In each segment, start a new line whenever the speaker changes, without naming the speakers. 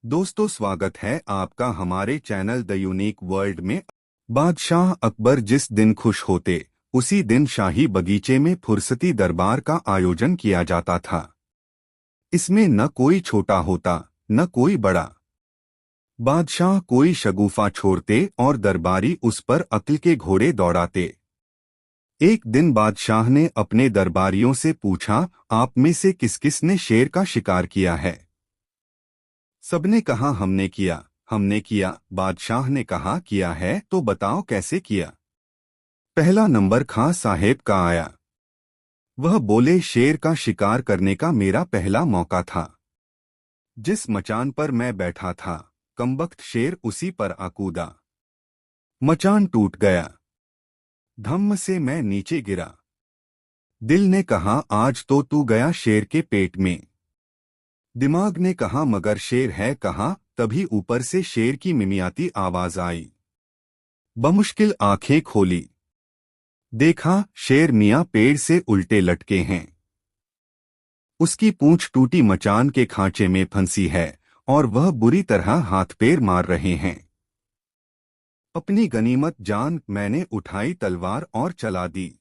दोस्तों, स्वागत है आपका हमारे चैनल द यूनिक वर्ल्ड में। बादशाह अकबर जिस दिन खुश होते उसी दिन शाही बगीचे में फुर्सती दरबार का आयोजन किया जाता था। इसमें न कोई छोटा होता न कोई बड़ा। बादशाह कोई शगुफा छोड़ते और दरबारी उस पर अक्ल के घोड़े दौड़ाते। एक दिन बादशाह ने अपने दरबारियों से पूछा, आप में से किस किस ने शेर का शिकार किया है? सबने कहा, हमने किया, हमने किया। बादशाह ने कहा, किया है तो बताओ कैसे किया। पहला नंबर खां साहेब का आया। वह बोले, शेर का शिकार करने का मेरा पहला मौका था। जिस मचान पर मैं बैठा था, कमबख्त शेर उसी पर आ कूदा। मचान टूट गया। धम्म से मैं नीचे गिरा। दिल ने कहा, आज तो तू गया शेर के पेट में। दिमाग ने कहा, मगर शेर है कहाँ? तभी ऊपर से शेर की मिमियाती आवाज आई। बमुश्किल आंखें खोली, देखा शेर मियां पेड़ से उल्टे लटके हैं। उसकी पूंछ टूटी मचान के खांचे में फंसी है और वह बुरी तरह हाथ पैर मार रहे हैं। अपनी गनीमत जान मैंने उठाई तलवार और चला दी।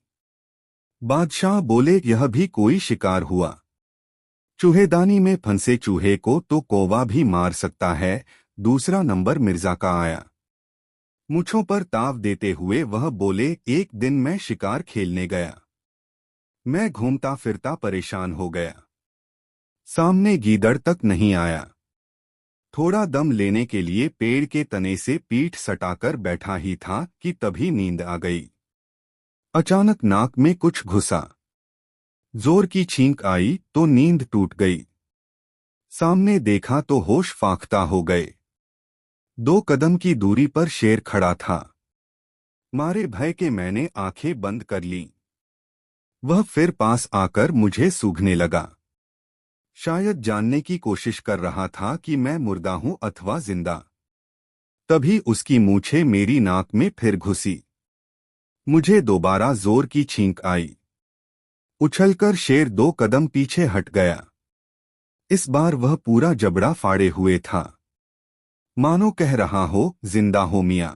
बादशाह बोले, यह भी कोई शिकार हुआ? चूहेदानी में फंसे चूहे को तो कौवा भी मार सकता है। दूसरा नंबर मिर्जा का आया। मूंछों पर ताव देते हुए वह बोले, एक दिन मैं शिकार खेलने गया। मैं घूमता फिरता परेशान हो गया। सामने गीदड़ तक नहीं आया। थोड़ा दम लेने के लिए पेड़ के तने से पीठ सटाकर बैठा ही था कि तभी नींद आ गई। अचानक नाक में कुछ घुसा। जोर की छींक आई तो नींद टूट गई। सामने देखा तो होश फाख्ता हो गए। 2 कदम की दूरी पर शेर खड़ा था। मारे भय के मैंने आंखें बंद कर लीं। वह फिर पास आकर मुझे सूंघने लगा। शायद जानने की कोशिश कर रहा था कि मैं मुर्दा हूं अथवा जिंदा। तभी उसकी मूछें मेरी नाक में फिर घुसी। मुझे दोबारा जोर की छींक आई। उछलकर शेर 2 कदम पीछे हट गया। इस बार वह पूरा जबड़ा फाड़े हुए था। मानो कह रहा हो, जिंदा हो मियां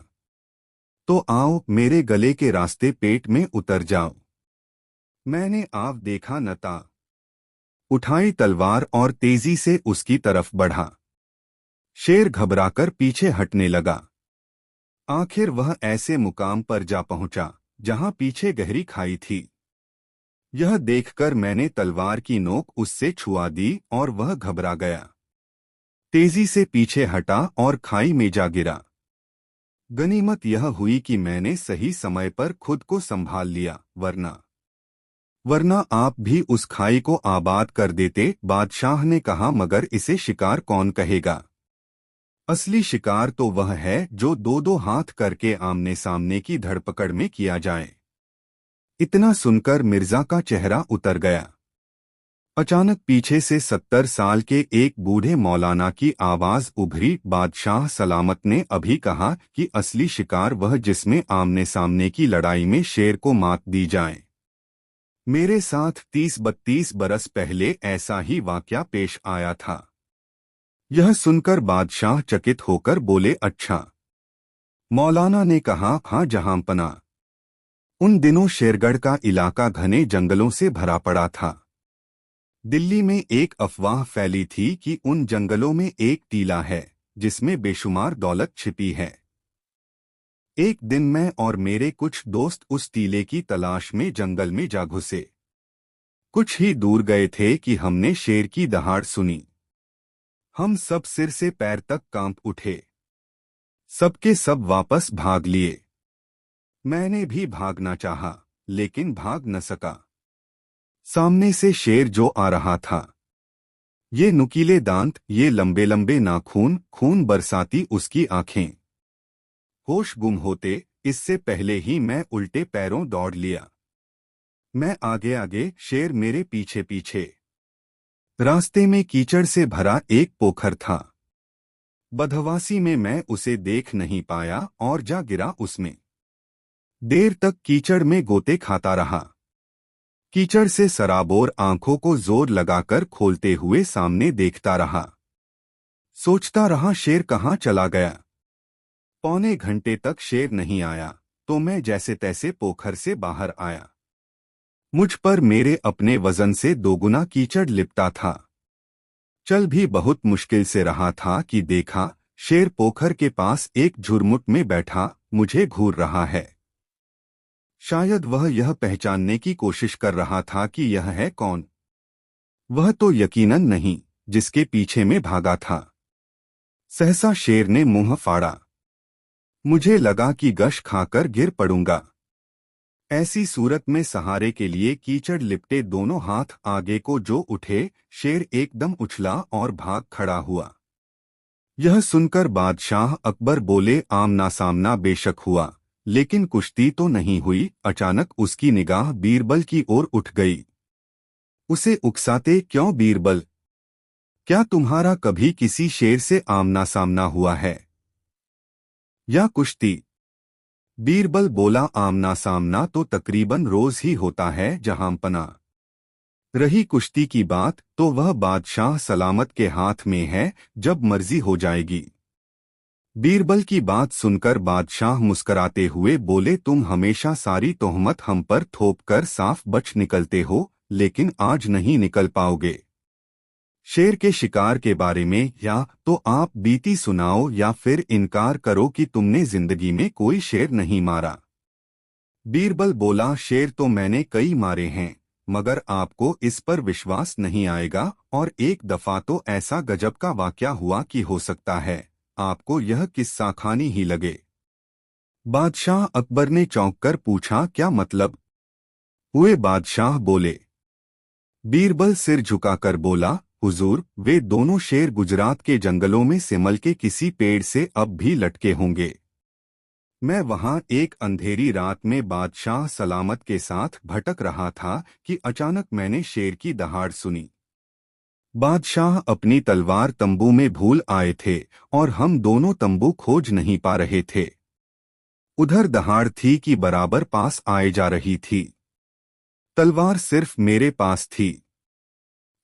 तो आओ मेरे गले के रास्ते पेट में उतर जाओ। मैंने आव देखा न था। उठाई तलवार और तेजी से उसकी तरफ बढ़ा। शेर घबराकर पीछे हटने लगा। आखिर वह ऐसे मुकाम पर जा पहुंचा जहां पीछे गहरी खाई थी। यह देखकर मैंने तलवार की नोक उससे छुआ दी और वह घबरा गया। तेजी से पीछे हटा और खाई में जा गिरा। गनीमत यह हुई कि मैंने सही समय पर खुद को संभाल लिया, वरना आप भी उस खाई को आबाद कर देते। बादशाह ने कहा, मगर इसे शिकार कौन कहेगा? असली शिकार तो वह है जो 2-2 हाथ करके आमने सामने की धड़पकड़ में किया जाए। इतना सुनकर मिर्जा का चेहरा उतर गया। अचानक पीछे से 70 साल के एक बूढ़े मौलाना की आवाज उभरी, बादशाह सलामत ने अभी कहा कि असली शिकार वह जिसमें आमने सामने की लड़ाई में शेर को मात दी जाए। मेरे साथ 30-32 बरस पहले ऐसा ही वाकया पेश आया था। यह सुनकर बादशाह चकित होकर बोले, अच्छा। मौलाना ने कहा, हाँ जहांपना। उन दिनों शेरगढ़ का इलाका घने जंगलों से भरा पड़ा था। दिल्ली में एक अफवाह फैली थी कि उन जंगलों में एक टीला है जिसमें बेशुमार दौलत छिपी है। एक दिन मैं और मेरे कुछ दोस्त उस टीले की तलाश में जंगल में जा घुसे। कुछ ही दूर गए थे कि हमने शेर की दहाड़ सुनी। हम सब सिर से पैर तक कांप उठे। सबके सब वापस भाग लिए। मैंने भी भागना चाहा, लेकिन भाग न सका। सामने से शेर जो आ रहा था, ये नुकीले दांत, ये लंबे लंबे नाखून, खून बरसाती उसकी आंखें। होश गुम होते इससे पहले ही मैं उल्टे पैरों दौड़ लिया। मैं आगे आगे, शेर मेरे पीछे पीछे। रास्ते में कीचड़ से भरा एक पोखर था। बदहवासी में मैं उसे देख नहीं पाया और जा गिरा उसमें। देर तक कीचड़ में गोते खाता रहा। कीचड़ से सराबोर आंखों को जोर लगाकर खोलते हुए सामने देखता रहा। सोचता रहा शेर कहाँ चला गया। पौने घंटे तक शेर नहीं आया तो मैं जैसे तैसे पोखर से बाहर आया। मुझ पर मेरे अपने वजन से दोगुना कीचड़ लिपटा था। चल भी बहुत मुश्किल से रहा था कि देखा शेर पोखर के पास एक झुरमुट में बैठा मुझे घूर रहा है। शायद वह यह पहचानने की कोशिश कर रहा था कि यह है कौन। वह तो यकीनन नहीं जिसके पीछे में भागा था। सहसा शेर ने मुंह फाड़ा। मुझे लगा कि गश खाकर गिर पड़ूंगा। ऐसी सूरत में सहारे के लिए कीचड़ लिपटे दोनों हाथ आगे को जो उठे, शेर एकदम उछला और भाग खड़ा हुआ। यह सुनकर बादशाह अकबर बोले, आमना सामना बेशक हुआ लेकिन कुश्ती तो नहीं हुई। अचानक उसकी निगाह बीरबल की ओर उठ गई। उसे उकसाते, क्यों बीरबल, क्या तुम्हारा कभी किसी शेर से आमना सामना हुआ है या कुश्ती? बीरबल बोला, आमना सामना तो तकरीबन रोज ही होता है जहांपना। रही कुश्ती की बात तो वह बादशाह सलामत के हाथ में है, जब मर्जी हो जाएगी। बीरबल की बात सुनकर बादशाह मुस्कराते हुए बोले, तुम हमेशा सारी तोहमत हम पर थोपकर साफ बच निकलते हो, लेकिन आज नहीं निकल पाओगे। शेर के शिकार के बारे में या तो आप बीती सुनाओ या फिर इनकार करो कि तुमने जिंदगी में कोई शेर नहीं मारा। बीरबल बोला, शेर तो मैंने कई मारे हैं, मगर आपको इस पर विश्वास नहीं आएगा। और एक दफा तो ऐसा गजब का वाकया हुआ कि हो सकता है आपको यह किस्सा खानी ही लगे। बादशाह अकबर ने चौंक कर पूछा, क्या मतलब हुए? बादशाह बोले। बीरबल सिर झुकाकर बोला, हुजूर, वे दोनों शेर गुजरात के जंगलों में सिमल के किसी पेड़ से अब भी लटके होंगे। मैं वहां एक अंधेरी रात में बादशाह सलामत के साथ भटक रहा था कि अचानक मैंने शेर की दहाड़ सुनी। बादशाह अपनी तलवार तंबू में भूल आए थे और हम दोनों तंबू खोज नहीं पा रहे थे। उधर दहाड़ थी कि बराबर पास आए जा रही थी। तलवार सिर्फ मेरे पास थी।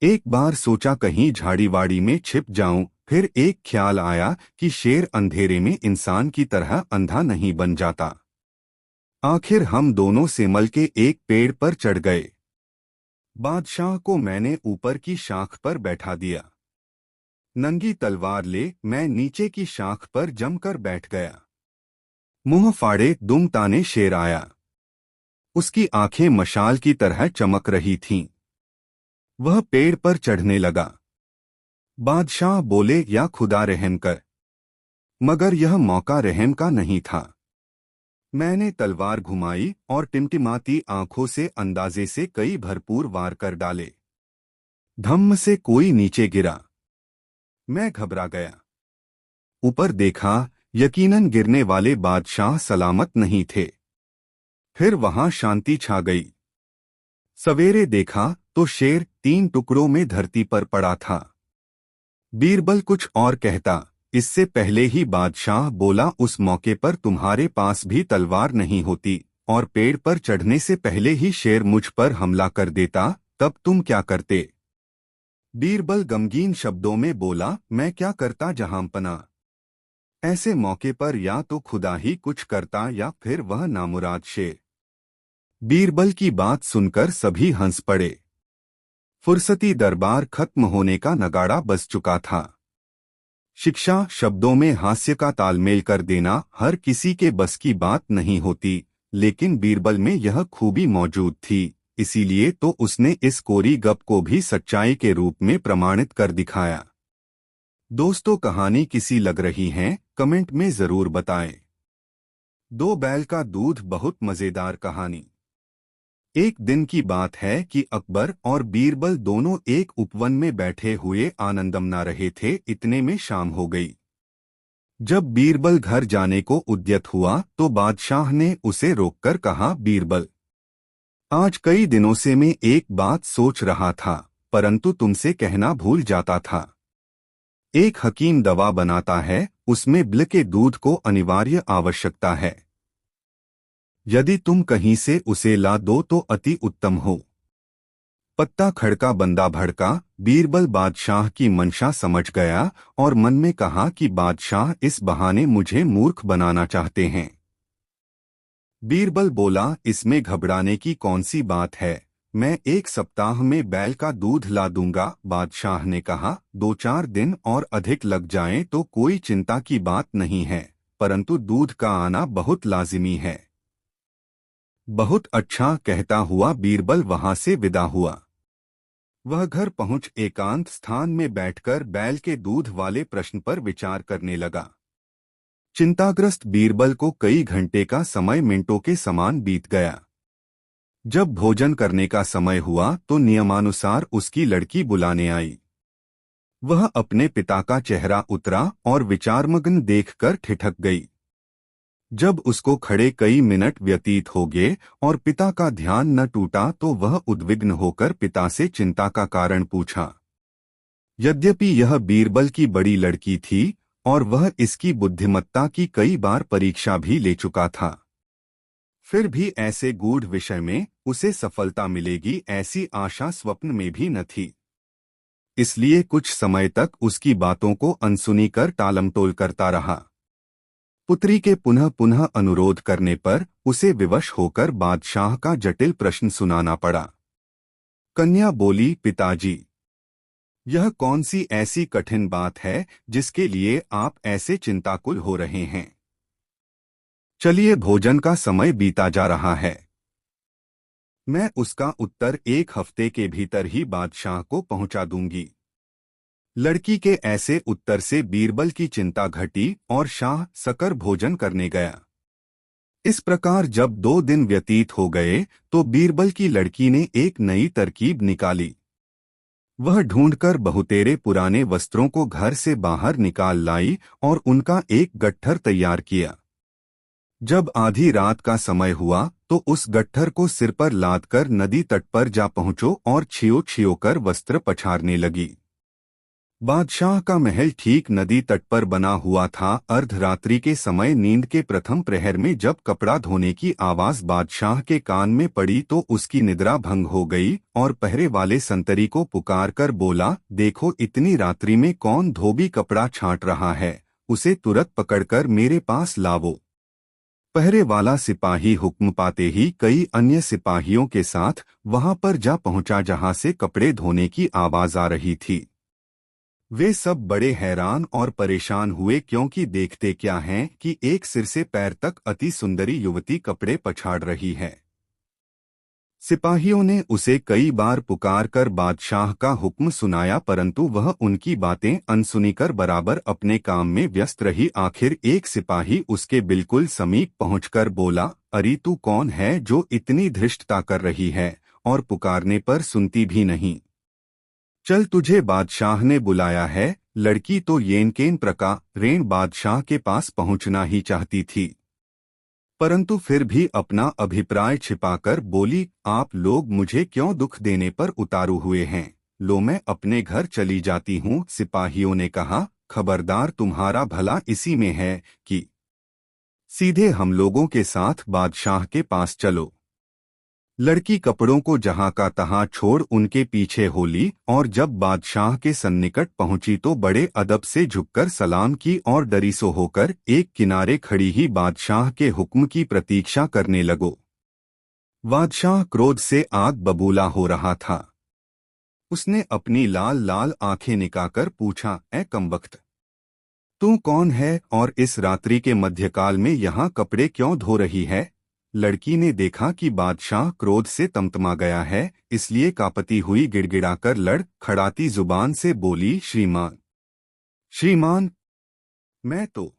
एक बार सोचा कहीं झाड़ीवाड़ी में छिप जाऊं, फिर एक ख्याल आया कि शेर अंधेरे में इंसान की तरह अंधा नहीं बन जाता। आखिर हम दोनों सेमल के एक पेड़ पर चढ़ गए। बादशाह को मैंने ऊपर की शाख पर बैठा दिया। नंगी तलवार ले मैं नीचे की शाख पर जमकर बैठ गया। मुंह फाड़े दुम ताने शेर आया। उसकी आंखें मशाल की तरह चमक रही थीं। वह पेड़ पर चढ़ने लगा। बादशाह बोले, या खुदा रहम कर। मगर यह मौका रहम का नहीं था। मैंने तलवार घुमाई और टिमटिमाती आंखों से अंदाजे से कई भरपूर वार कर डाले। धम्म से कोई नीचे गिरा। मैं घबरा गया। ऊपर देखा, यकीनन गिरने वाले बादशाह सलामत नहीं थे। फिर वहां शांति छा गई। सवेरे देखा तो शेर 3 टुकड़ों में धरती पर पड़ा था। बीरबल कुछ और कहता, इससे पहले ही बादशाह बोला, उस मौके पर तुम्हारे पास भी तलवार नहीं होती और पेड़ पर चढ़ने से पहले ही शेर मुझ पर हमला कर देता, तब तुम क्या करते? बीरबल गमगीन शब्दों में बोला, मैं क्या करता जहांपना। ऐसे मौके पर या तो खुदा ही कुछ करता या फिर वह नामुराद शेर। बीरबल की बात सुनकर सभी हंस पड़े। फुर्सती दरबार खत्म होने का नगाड़ा बज चुका था। शिक्षा शब्दों में हास्य का तालमेल कर देना हर किसी के बस की बात नहीं होती, लेकिन बीरबल में यह खूबी मौजूद थी, इसीलिए तो उसने इस कोरी गप को भी सच्चाई के रूप में प्रमाणित कर दिखाया। दोस्तों, कहानी किसी लग रही है कमेंट में जरूर बताएं। 2 बैल का दूध बहुत मजेदार कहानी। एक दिन की बात है कि अकबर और बीरबल दोनों एक उपवन में बैठे हुए आनंद मना रहे थे। इतने में शाम हो गई। जब बीरबल घर जाने को उद्यत हुआ तो बादशाह ने उसे रोककर कहा, बीरबल, आज कई दिनों से मैं एक बात सोच रहा था, परंतु तुमसे कहना भूल जाता था। एक हकीम दवा बनाता है, उसमें बिल के दूध को अनिवार्य आवश्यकता है। यदि तुम कहीं से उसे ला दो तो अति उत्तम हो। पत्ता खड़का बंदा भड़का। बीरबल बादशाह की मंशा समझ गया और मन में कहा कि बादशाह इस बहाने मुझे मूर्ख बनाना चाहते हैं। बीरबल बोला, इसमें घबराने की कौन सी बात है, मैं 1 सप्ताह में बैल का दूध ला दूंगा। बादशाह ने कहा, 2-4 दिन और अधिक लग जाएं तो कोई चिंता की बात नहीं है, परंतु दूध का आना बहुत लाजिमी है। बहुत अच्छा, कहता हुआ बीरबल वहां से विदा हुआ। वह घर पहुंच एकांत स्थान में बैठकर बैल के दूध वाले प्रश्न पर विचार करने लगा। चिंताग्रस्त बीरबल को कई घंटे का समय मिनटों के समान बीत गया। जब भोजन करने का समय हुआ तो नियमानुसार उसकी लड़की बुलाने आई। वह अपने पिता का चेहरा उतरा और विचारमग्न देखकर ठिठक गई। जब उसको खड़े कई मिनट व्यतीत हो गए और पिता का ध्यान न टूटा तो वह उद्विग्न होकर पिता से चिंता का कारण पूछा। यद्यपि यह बीरबल की बड़ी लड़की थी और वह इसकी बुद्धिमत्ता की कई बार परीक्षा भी ले चुका था, फिर भी ऐसे गूढ़ विषय में उसे सफलता मिलेगी ऐसी आशा स्वप्न में भी न थी। इसलिए कुछ समय तक उसकी बातों को अनसुनी कर टालमटोल करता रहा। पुत्री के पुनः पुनः अनुरोध करने पर उसे विवश होकर बादशाह का जटिल प्रश्न सुनाना पड़ा। कन्या बोली, पिताजी, यह कौन सी ऐसी कठिन बात है जिसके लिए आप ऐसे चिंताकुल हो रहे हैं। चलिए, भोजन का समय बीता जा रहा है, मैं उसका उत्तर 1 हफ्ते के भीतर ही बादशाह को पहुंचा दूंगी। लड़की के ऐसे उत्तर से बीरबल की चिंता घटी और शाह सकर भोजन करने गया। इस प्रकार जब 2 दिन व्यतीत हो गए तो बीरबल की लड़की ने एक नई तरकीब निकाली। वह ढूंढकर बहुतेरे पुराने वस्त्रों को घर से बाहर निकाल लाई और उनका एक गट्ठर तैयार किया। जब आधी रात का समय हुआ तो उस गट्ठर को सिर पर लादकर नदी तट पर जा पहुंचो और छियो छियो कर वस्त्र पछारने लगी। बादशाह का महल ठीक नदी तट पर बना हुआ था। अर्धरात्रि के समय नींद के प्रथम प्रहर में जब कपड़ा धोने की आवाज बादशाह के कान में पड़ी तो उसकी निद्रा भंग हो गई और पहरे वाले संतरी को पुकार कर बोला, देखो इतनी रात्रि में कौन धोबी कपड़ा छांट रहा है, उसे तुरंत पकड़कर मेरे पास लावो। पहरे वाला सिपाही हुक्म पाते ही कई अन्य सिपाहियों के साथ वहां पर जा पहुंचा जहां से कपड़े धोने की आवाज आ रही थी। वे सब बड़े हैरान और परेशान हुए क्योंकि देखते क्या हैं कि एक सिर से पैर तक अति सुंदरी युवती कपड़े पछाड़ रही है। सिपाहियों ने उसे कई बार पुकार कर बादशाह का हुक्म सुनाया परंतु वह उनकी बातें अनसुनी कर बराबर अपने काम में व्यस्त रही। आखिर एक सिपाही उसके बिल्कुल समीप पहुंचकर बोला, अरे तू कौन है जो इतनी धृष्टता कर रही है और पुकारने पर सुनती भी नहीं। चल, तुझे बादशाह ने बुलाया है। लड़की तो येनकेन प्रकारेण बादशाह के पास पहुंचना ही चाहती थी, परंतु फिर भी अपना अभिप्राय छिपाकर बोली, आप लोग मुझे क्यों दुख देने पर उतारू हुए हैं, लो मैं अपने घर चली जाती हूँ। सिपाहियों ने कहा, खबरदार, तुम्हारा भला इसी में है कि सीधे हम लोगों के साथ बादशाह के पास चलो। लड़की कपड़ों को जहां का तहां छोड़ उनके पीछे हो ली और जब बादशाह के सन्निकट पहुंची तो बड़े अदब से झुककर सलाम की और डरी सो होकर एक किनारे खड़ी ही बादशाह के हुक्म की प्रतीक्षा करने लगो। बादशाह क्रोध से आग बबूला हो रहा था। उसने अपनी लाल लाल आंखें निकाकर पूछा, ए कमबख्त, तू कौन है और इस रात्रि के मध्यकाल में यहाँ कपड़े क्यों धो रही है। लड़की ने देखा कि बादशाह क्रोध से तमतमा गया है, इसलिए कांपती हुई गिड़गिड़ाकर खड़ाती जुबान से बोली, श्रीमान, श्रीमान, मैं तो।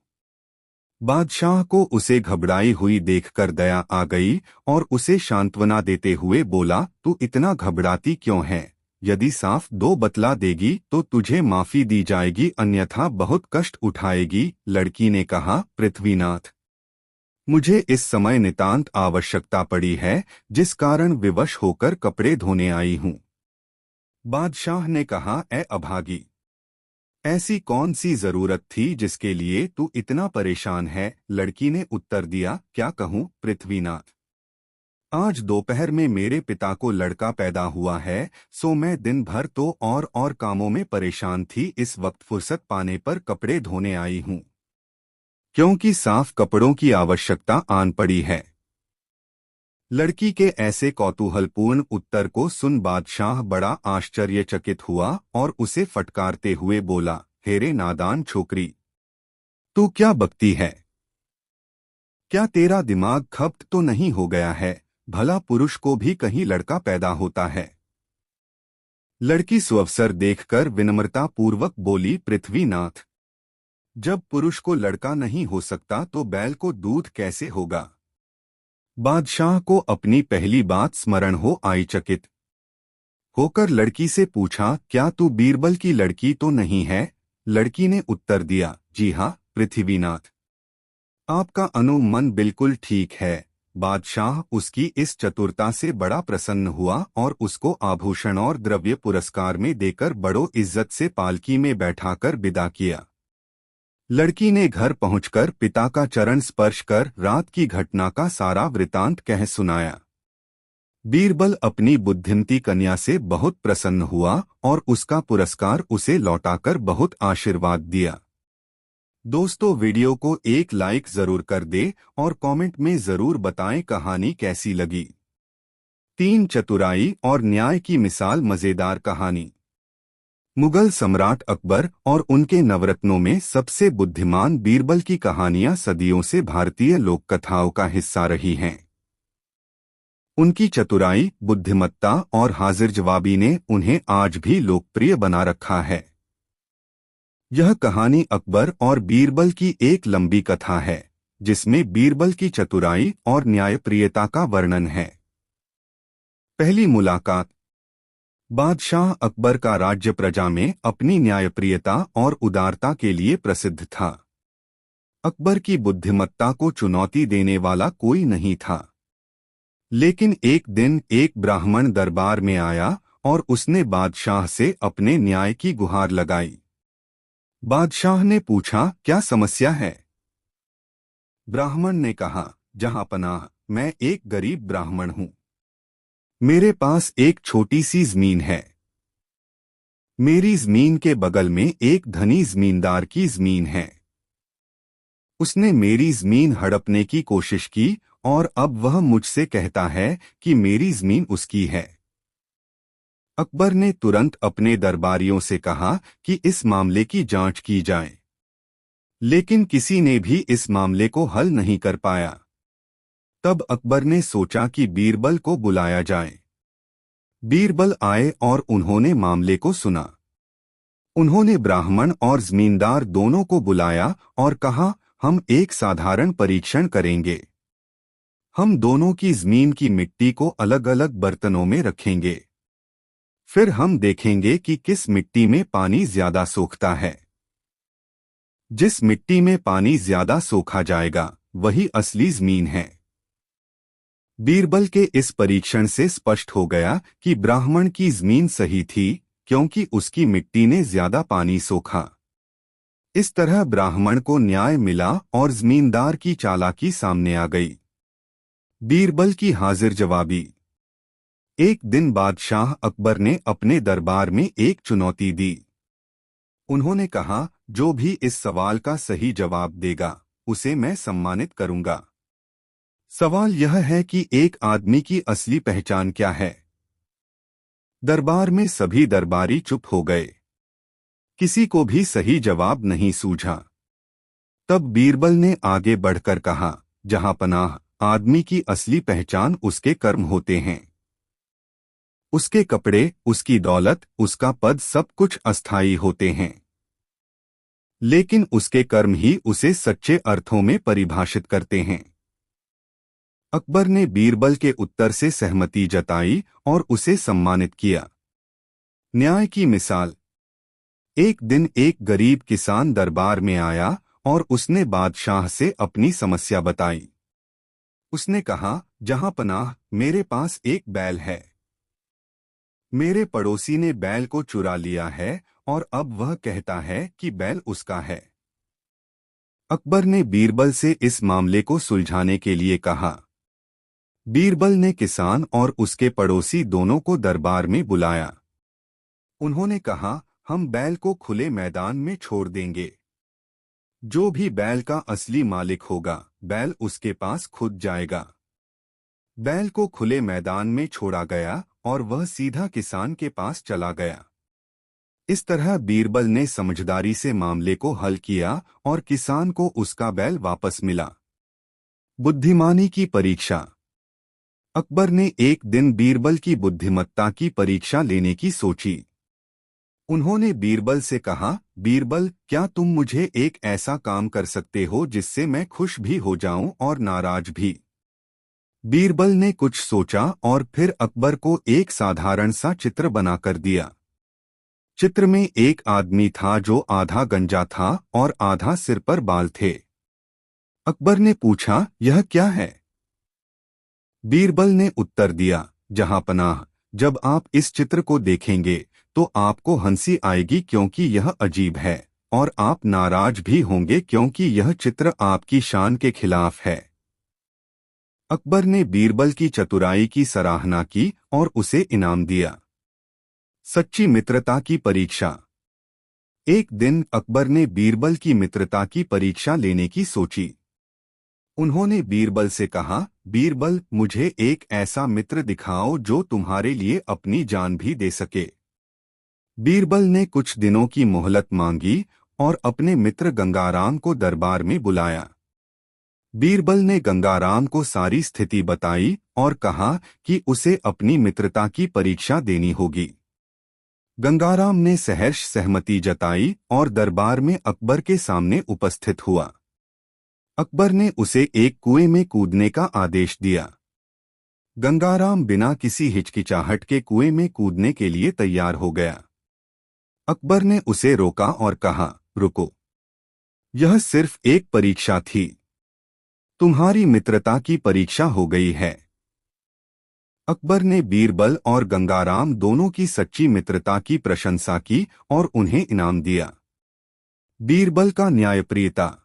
बादशाह को उसे घबराई हुई देखकर दया आ गई और उसे सांत्वना देते हुए बोला, तू इतना घबराती क्यों है, यदि साफ दो बतला देगी तो तुझे माफी दी जाएगी, अन्यथा बहुत कष्ट उठाएगी। लड़की ने कहा, पृथ्वीनाथ, मुझे इस समय नितांत आवश्यकता पड़ी है जिस कारण विवश होकर कपड़े धोने आई हूँ। बादशाह ने कहा, ए अभागी, ऐसी कौन सी जरूरत थी जिसके लिए तू इतना परेशान है। लड़की ने उत्तर दिया, क्या कहूँ पृथ्वीनाथ, आज दोपहर में मेरे पिता को लड़का पैदा हुआ है, सो मैं दिन भर तो और कामों में परेशान थी। इस वक्त फुर्सत पाने पर कपड़े धोने आई हूँ, क्योंकि साफ कपड़ों की आवश्यकता आन पड़ी है। लड़की के ऐसे कौतूहलपूर्ण उत्तर को सुन बादशाह बड़ा आश्चर्यचकित हुआ और उसे फटकारते हुए बोला, हेरे नादान छोकरी, तू क्या बकती है? क्या तेरा दिमाग खप्त तो नहीं हो गया है? भला पुरुष को भी कहीं लड़का पैदा होता है। लड़की सुअवसर देखकर विनम्रता पूर्वक बोली, पृथ्वीनाथ, जब पुरुष को लड़का नहीं हो सकता तो बैल को दूध कैसे होगा? बादशाह को अपनी पहली बात स्मरण हो आई। चकित होकर लड़की से पूछा, क्या तू बीरबल की लड़की तो नहीं है? लड़की ने उत्तर दिया, जी हाँ पृथ्वीनाथ, आपका अनुमान बिल्कुल ठीक है। बादशाह उसकी इस चतुरता से बड़ा प्रसन्न हुआ और उसको आभूषण और द्रव्य पुरस्कार में देकर बड़ो इज्जत से पालकी में बैठाकर विदा किया। लड़की ने घर पहुंचकर पिता का चरण स्पर्श कर रात की घटना का सारा वृतांत कह सुनाया। बीरबल अपनी बुद्धिमती कन्या से बहुत प्रसन्न हुआ और उसका पुरस्कार उसे लौटाकर बहुत आशीर्वाद दिया। दोस्तों, वीडियो को एक लाइक जरूर कर दे और कमेंट में जरूर बताएं कहानी कैसी लगी। 3 चतुराई और न्याय की मिसाल। मजेदार कहानी। मुगल सम्राट अकबर और उनके नवरत्नों में सबसे बुद्धिमान बीरबल की कहानियां सदियों से भारतीय लोक कथाओं का हिस्सा रही हैं। उनकी चतुराई, बुद्धिमत्ता और हाजिर जवाबी ने उन्हें आज भी लोकप्रिय बना रखा है। यह कहानी अकबर और बीरबल की एक लंबी कथा है, जिसमें बीरबल की चतुराई और न्यायप्रियता का वर्णन है। पहली मुलाकात। बादशाह अकबर का राज्य प्रजा में अपनी न्यायप्रियता और उदारता के लिए प्रसिद्ध था। अकबर की बुद्धिमत्ता को चुनौती देने वाला कोई नहीं था। लेकिन एक दिन एक ब्राह्मण दरबार में आया और उसने बादशाह से अपने न्याय की गुहार लगाई। बादशाह ने पूछा, क्या समस्या है? ब्राह्मण ने कहा, जहांपनाह, मैं एक गरीब ब्राह्मण हूं। मेरे पास एक छोटी सी जमीन है। मेरी जमीन के बगल में एक धनी जमींदार की जमीन है। उसने मेरी जमीन हड़पने की कोशिश की और अब वह मुझसे कहता है कि मेरी जमीन उसकी है। अकबर ने तुरंत अपने दरबारियों से कहा कि इस मामले की जांच की जाए, लेकिन किसी ने भी इस मामले को हल नहीं कर पाया। तब अकबर ने सोचा कि बीरबल को बुलाया जाए। बीरबल आए और उन्होंने मामले को सुना। उन्होंने ब्राह्मण और जमींदार दोनों को बुलाया और कहा, हम एक साधारण परीक्षण करेंगे। हम दोनों की जमीन की मिट्टी को अलग अलग बर्तनों में रखेंगे। फिर हम देखेंगे कि किस मिट्टी में पानी ज्यादा सोखता है। जिस मिट्टी में पानी ज्यादा सोखा जाएगा वही असली जमीन है। बीरबल के इस परीक्षण से स्पष्ट हो गया कि ब्राह्मण की जमीन सही थी, क्योंकि उसकी मिट्टी ने ज्यादा पानी सोखा। इस तरह ब्राह्मण को न्याय मिला और जमींदार की चालाकी सामने आ गई। बीरबल की हाजिर जवाबी। एक दिन बादशाह अकबर ने अपने दरबार में एक चुनौती दी। उन्होंने कहा, जो भी इस सवाल का सही जवाब देगा उसे मैं सम्मानित करूंगा। सवाल यह है कि एक आदमी की असली पहचान क्या है? दरबार में सभी दरबारी चुप हो गए। किसी को भी सही जवाब नहीं सूझा। तब बीरबल ने आगे बढ़कर कहा, जहांपनाह, आदमी की असली पहचान उसके कर्म होते हैं। उसके कपड़े, उसकी दौलत, उसका पद सब कुछ अस्थायी होते हैं, लेकिन उसके कर्म ही उसे सच्चे अर्थों में परिभाषित करते हैं। अकबर ने बीरबल के उत्तर से सहमति जताई और उसे सम्मानित किया। न्याय की मिसाल। एक दिन एक गरीब किसान दरबार में आया और उसने बादशाह से अपनी समस्या बताई। उसने कहा, जहांपनाह, मेरे पास एक बैल है। मेरे पड़ोसी ने बैल को चुरा लिया है और अब वह कहता है कि बैल उसका है। अकबर ने बीरबल से इस मामले को सुलझाने के लिए कहा। बीरबल ने किसान और उसके पड़ोसी दोनों को दरबार में बुलाया। उन्होंने कहा, हम बैल को खुले मैदान में छोड़ देंगे। जो भी बैल का असली मालिक होगा, बैल उसके पास खुद जाएगा। बैल को खुले मैदान में छोड़ा गया और वह सीधा किसान के पास चला गया। इस तरह बीरबल ने समझदारी से मामले को हल किया और किसान को उसका बैल वापस मिला। बुद्धिमानी की परीक्षा। अकबर ने एक दिन बीरबल की बुद्धिमत्ता की परीक्षा लेने की सोची। उन्होंने बीरबल से कहा, बीरबल, क्या तुम मुझे एक ऐसा काम कर सकते हो जिससे मैं खुश भी हो जाऊं और नाराज भी? बीरबल ने कुछ सोचा और फिर अकबर को एक साधारण सा चित्र बनाकर दिया। चित्र में एक आदमी था जो आधा गंजा था और आधा सिर पर बाल थे। अकबर ने पूछा, यह क्या है? बीरबल ने उत्तर दिया, जहांपनाह, जब आप इस चित्र को देखेंगे तो आपको हंसी आएगी क्योंकि यह अजीब है, और आप नाराज भी होंगे क्योंकि यह चित्र आपकी शान के खिलाफ है। अकबर ने बीरबल की चतुराई की सराहना की और उसे इनाम दिया। सच्ची मित्रता की परीक्षा। एक दिन अकबर ने बीरबल की मित्रता की परीक्षा लेने की सोची। उन्होंने बीरबल से कहा, बीरबल, मुझे एक ऐसा मित्र दिखाओ जो तुम्हारे लिए अपनी जान भी दे सके। बीरबल ने कुछ दिनों की मोहलत मांगी और अपने मित्र गंगाराम को दरबार में बुलाया। बीरबल ने गंगाराम को सारी स्थिति बताई और कहा कि उसे अपनी मित्रता की परीक्षा देनी होगी। गंगाराम ने सहर्ष सहमति जताई और दरबार में अकबर के सामने उपस्थित हुआ। अकबर ने उसे एक कुएं में कूदने का आदेश दिया। गंगाराम बिना किसी हिचकिचाहट के कुएं में कूदने के लिए तैयार हो गया। अकबर ने उसे रोका और कहा, रुको, यह सिर्फ एक परीक्षा थी। तुम्हारी मित्रता की परीक्षा हो गई है। अकबर ने बीरबल और गंगाराम दोनों की सच्ची मित्रता की प्रशंसा की और उन्हें इनाम दिया। बीरबल का न्यायप्रियता।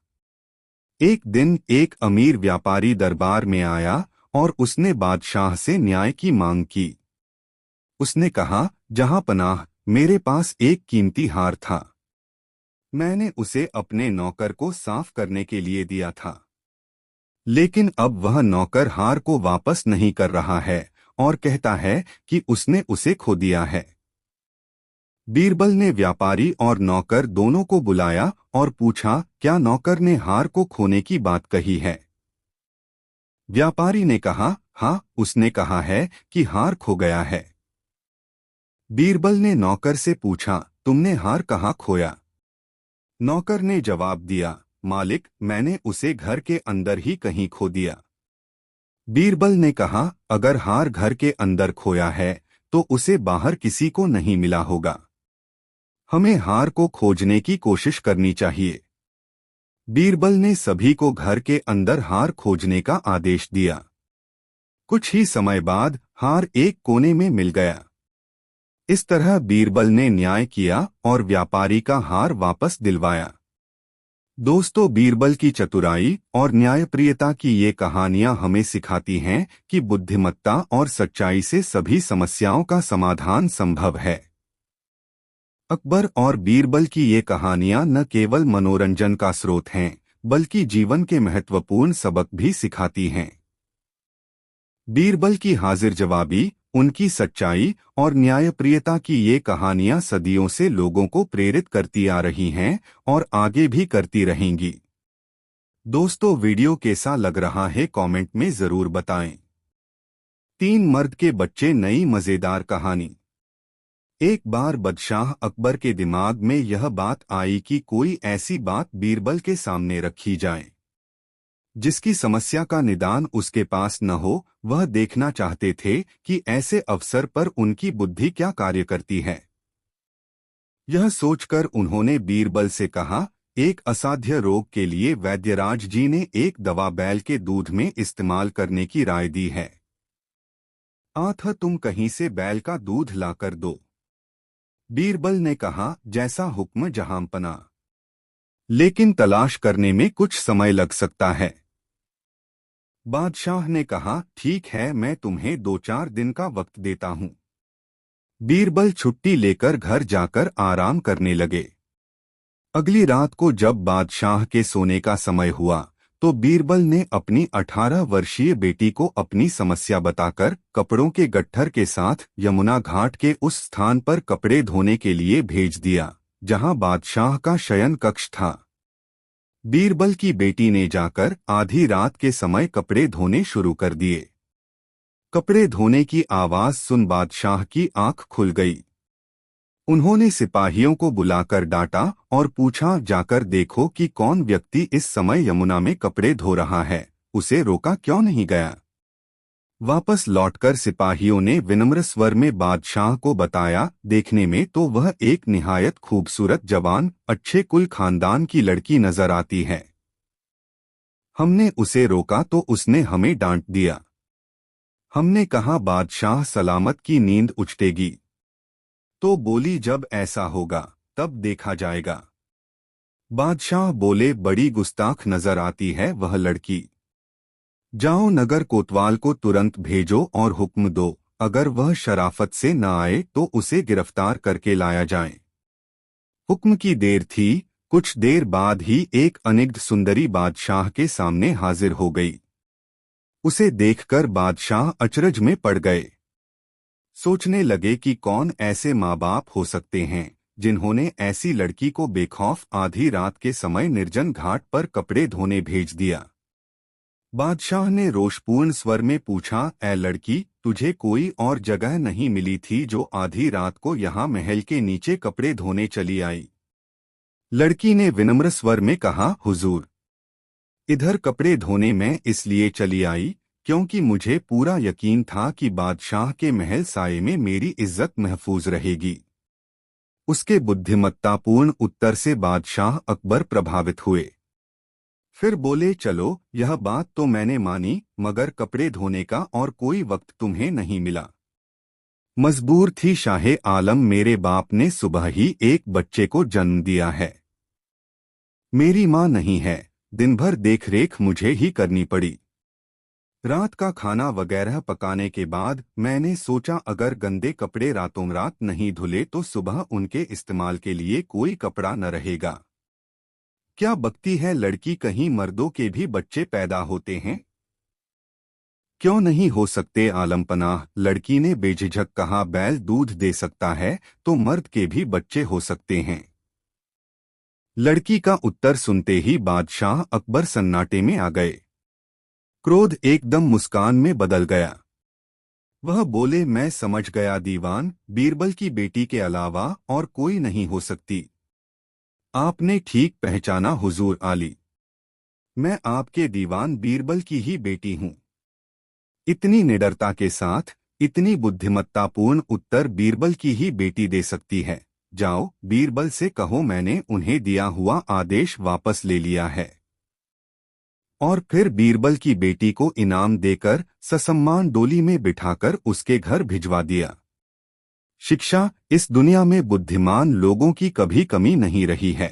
एक दिन एक अमीर व्यापारी दरबार में आया और उसने बादशाह से न्याय की मांग की। उसने कहा, जहांपनाह, मेरे पास एक कीमती हार था। मैंने उसे अपने नौकर को साफ करने के लिए दिया था, लेकिन अब वह नौकर हार को वापस नहीं कर रहा है और कहता है कि उसने उसे खो दिया है। बीरबल ने व्यापारी और नौकर दोनों को बुलाया और पूछा, क्या नौकर ने हार को खोने की बात कही है? व्यापारी ने कहा, हाँ, उसने कहा है कि हार खो गया है। बीरबल ने नौकर से पूछा, तुमने हार कहाँ खोया? नौकर ने जवाब दिया, मालिक, मैंने उसे घर के अंदर ही कहीं खो दिया। बीरबल ने कहा, अगर हार घर के अंदर खोया है तो उसे बाहर किसी को नहीं मिला होगा। हमें हार को खोजने की कोशिश करनी चाहिए। बीरबल ने सभी को घर के अंदर हार खोजने का आदेश दिया। कुछ ही समय बाद हार एक कोने में मिल गया। इस तरह बीरबल ने न्याय किया और व्यापारी का हार वापस दिलवाया। दोस्तों, बीरबल की चतुराई और न्यायप्रियता की ये कहानियां हमें सिखाती हैं कि बुद्धिमत्ता और सच्चाई से सभी समस्याओं का समाधान संभव है। अकबर और बीरबल की ये कहानियां न केवल मनोरंजन का स्रोत हैं, बल्कि जीवन के महत्वपूर्ण सबक भी सिखाती हैं। बीरबल की हाजिर जवाबी, उनकी सच्चाई और न्यायप्रियता की ये कहानियां सदियों से लोगों को प्रेरित करती आ रही हैं और आगे भी करती रहेंगी। दोस्तों, वीडियो कैसा लग रहा है कमेंट में जरूर बताएं। 3 मर्द के बच्चे, नई मजेदार कहानी। एक बार बादशाह अकबर के दिमाग में यह बात आई कि कोई ऐसी बात बीरबल के सामने रखी जाए जिसकी समस्या का निदान उसके पास न हो। वह देखना चाहते थे कि ऐसे अवसर पर उनकी बुद्धि क्या कार्य करती है। यह सोचकर उन्होंने बीरबल से कहा, एक असाध्य रोग के लिए वैद्यराज जी ने एक दवा बैल के दूध में इस्तेमाल करने की राय दी है। आथा, तुम कहीं से बैल का दूध लाकर दो। बीरबल ने कहा, जैसा हुक्म जहांपना, लेकिन तलाश करने में कुछ समय लग सकता है। बादशाह ने कहा, ठीक है, मैं तुम्हें 2-4 दिन का वक्त देता हूँ। बीरबल छुट्टी लेकर घर जाकर आराम करने लगे। अगली रात को जब बादशाह के सोने का समय हुआ तो बीरबल ने अपनी 18 वर्षीय बेटी को अपनी समस्या बताकर कपड़ों के गट्ठर के साथ यमुना घाट के उस स्थान पर कपड़े धोने के लिए भेज दिया जहां बादशाह का शयन कक्ष था। बीरबल की बेटी ने जाकर आधी रात के समय कपड़े धोने शुरू कर दिए। कपड़े धोने की आवाज सुन बादशाह की आंख खुल गई। उन्होंने सिपाहियों को बुलाकर डांटा और पूछा, जाकर देखो कि कौन व्यक्ति इस समय यमुना में कपड़े धो रहा है, उसे रोका क्यों नहीं गया। वापस लौटकर सिपाहियों ने विनम्र स्वर में बादशाह को बताया, देखने में तो वह एक निहायत खूबसूरत जवान अच्छे कुल खानदान की लड़की नजर आती है। हमने उसे रोका तो उसने हमें डांट दिया। हमने कहा बादशाह सलामत की नींद उचटेगी। तो बोली, जब ऐसा होगा तब देखा जाएगा। बादशाह बोले, बड़ी गुस्ताख नजर आती है वह लड़की। जाओ नगर कोतवाल को तुरंत भेजो और हुक्म दो, अगर वह शराफत से न आए तो उसे गिरफ्तार करके लाया जाए। हुक्म की देर थी। कुछ देर बाद ही एक अनिग्ध सुंदरी बादशाह के सामने हाजिर हो गई। उसे देखकर बादशाह अचरज में पड़ गए। सोचने लगे कि कौन ऐसे माँ बाप हो सकते हैं जिन्होंने ऐसी लड़की को बेखौफ आधी रात के समय निर्जन घाट पर कपड़े धोने भेज दिया। बादशाह ने रोषपूर्ण स्वर में पूछा, ऐ लड़की, तुझे कोई और जगह नहीं मिली थी जो आधी रात को यहाँ महल के नीचे कपड़े धोने चली आई। लड़की ने विनम्र स्वर में कहा, हुजूर, इधर कपड़े धोने मैं इसलिए चली आई क्योंकि मुझे पूरा यकीन था कि बादशाह के महल साये में मेरी इज्जत महफूज रहेगी। उसके बुद्धिमत्तापूर्ण उत्तर से बादशाह अकबर प्रभावित हुए। फिर बोले, चलो, यह बात तो मैंने मानी, मगर कपड़े धोने का और कोई वक्त तुम्हें नहीं मिला। मजबूर थी शाहे आलम, मेरे बाप ने सुबह ही एक बच्चे को जन्म दिया है। मेरी माँ नहीं है, दिन भर देखरेख मुझे ही करनी पड़ी। रात का खाना वगैरह पकाने के बाद मैंने सोचा, अगर गंदे कपड़े रातों रात नहीं धुले तो सुबह उनके इस्तेमाल के लिए कोई कपड़ा न रहेगा। क्या बकती है लड़की, कहीं मर्दों के भी बच्चे पैदा होते हैं? क्यों नहीं हो सकते आलमपनाह, लड़की ने बेझिझक कहा, बैल दूध दे सकता है तो मर्द के भी बच्चे हो सकते हैं। लड़की का उत्तर सुनते ही बादशाह अकबर सन्नाटे में आ गए। क्रोध एकदम मुस्कान में बदल गया। वह बोले, मैं समझ गया दीवान, बीरबल की बेटी के अलावा और कोई नहीं हो सकती। आपने ठीक पहचाना हुजूर आली, मैं आपके दीवान बीरबल की ही बेटी हूँ। इतनी निडरता के साथ इतनी बुद्धिमत्तापूर्ण उत्तर बीरबल की ही बेटी दे सकती है। जाओ, बीरबल से कहो मैंने उन्हें दिया हुआ आदेश वापस ले लिया है। और फिर बीरबल की बेटी को इनाम देकर ससम्मान डोली में बिठाकर उसके घर भिजवा दिया। शिक्षा, इस दुनिया में बुद्धिमान लोगों की कभी कमी नहीं रही है।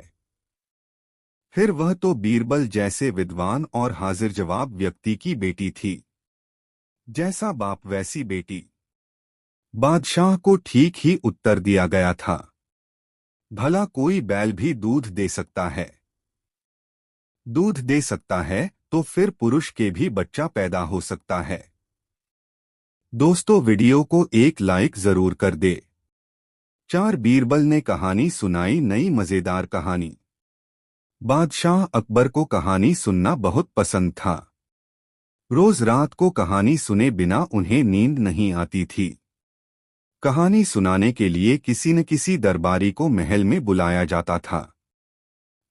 फिर वह तो बीरबल जैसे विद्वान और हाजिर जवाब व्यक्ति की बेटी थी। जैसा बाप वैसी बेटी। बादशाह को ठीक ही उत्तर दिया गया था। भला कोई बैल भी दूध दे सकता है? दूध दे सकता है तो फिर पुरुष के भी बच्चा पैदा हो सकता है। दोस्तों, वीडियो को एक लाइक जरूर कर दे। 4 बीरबल ने कहानी सुनाई, नई मजेदार कहानी। बादशाह अकबर को कहानी सुनना बहुत पसंद था। रोज रात को कहानी सुने बिना उन्हें नींद नहीं आती थी। कहानी सुनाने के लिए किसी न किसी दरबारी को महल में बुलाया जाता था।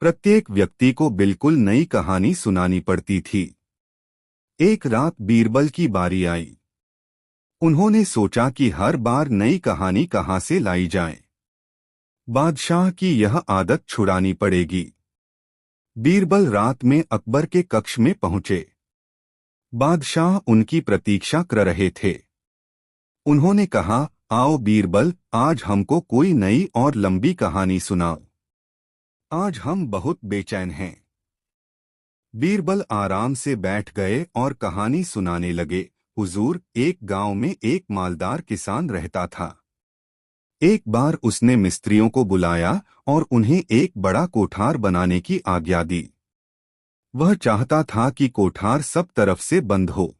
प्रत्येक व्यक्ति को बिल्कुल नई कहानी सुनानी पड़ती थी। एक रात बीरबल की बारी आई। उन्होंने सोचा कि हर बार नई कहानी कहाँ से लाई जाए। बादशाह की यह आदत छुड़ानी पड़ेगी। बीरबल रात में अकबर के कक्ष में पहुंचे। बादशाह उनकी प्रतीक्षा कर रहे थे। उन्होंने कहा, आओ बीरबल, आज हमको कोई नई और लंबी कहानी सुनाओ। आज हम बहुत बेचैन हैं। बीरबल आराम से बैठ गए और कहानी सुनाने लगे। हुजूर, एक गांव में एक मालदार किसान रहता था। एक बार उसने मिस्त्रियों को बुलाया और उन्हें एक बड़ा कोठार बनाने की आज्ञा दी। वह चाहता था कि कोठार सब तरफ से बंद हो,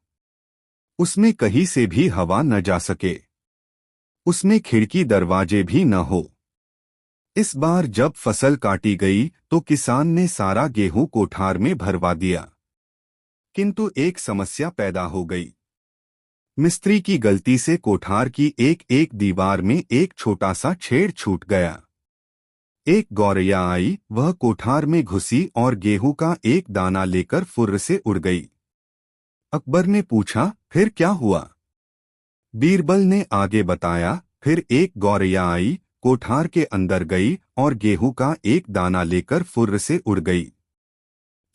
उसमें कहीं से भी हवा न जा सके, उसमें खिड़की दरवाजे भी न हो। इस बार जब फसल काटी गई तो किसान ने सारा गेहूं कोठार में भरवा दिया, किंतु एक समस्या पैदा हो गई। मिस्त्री की गलती से कोठार की एक एक दीवार में एक छोटा सा छेद छूट गया। एक गौरैया आई, वह कोठार में घुसी और गेहूं का एक दाना लेकर फुर्र से उड़ गई। अकबर ने पूछा, फिर क्या हुआ? बीरबल ने आगे बताया, फिर एक गौरैया आई, कोठार के अंदर गई और गेहूं का एक दाना लेकर फुर्र से उड़ गई।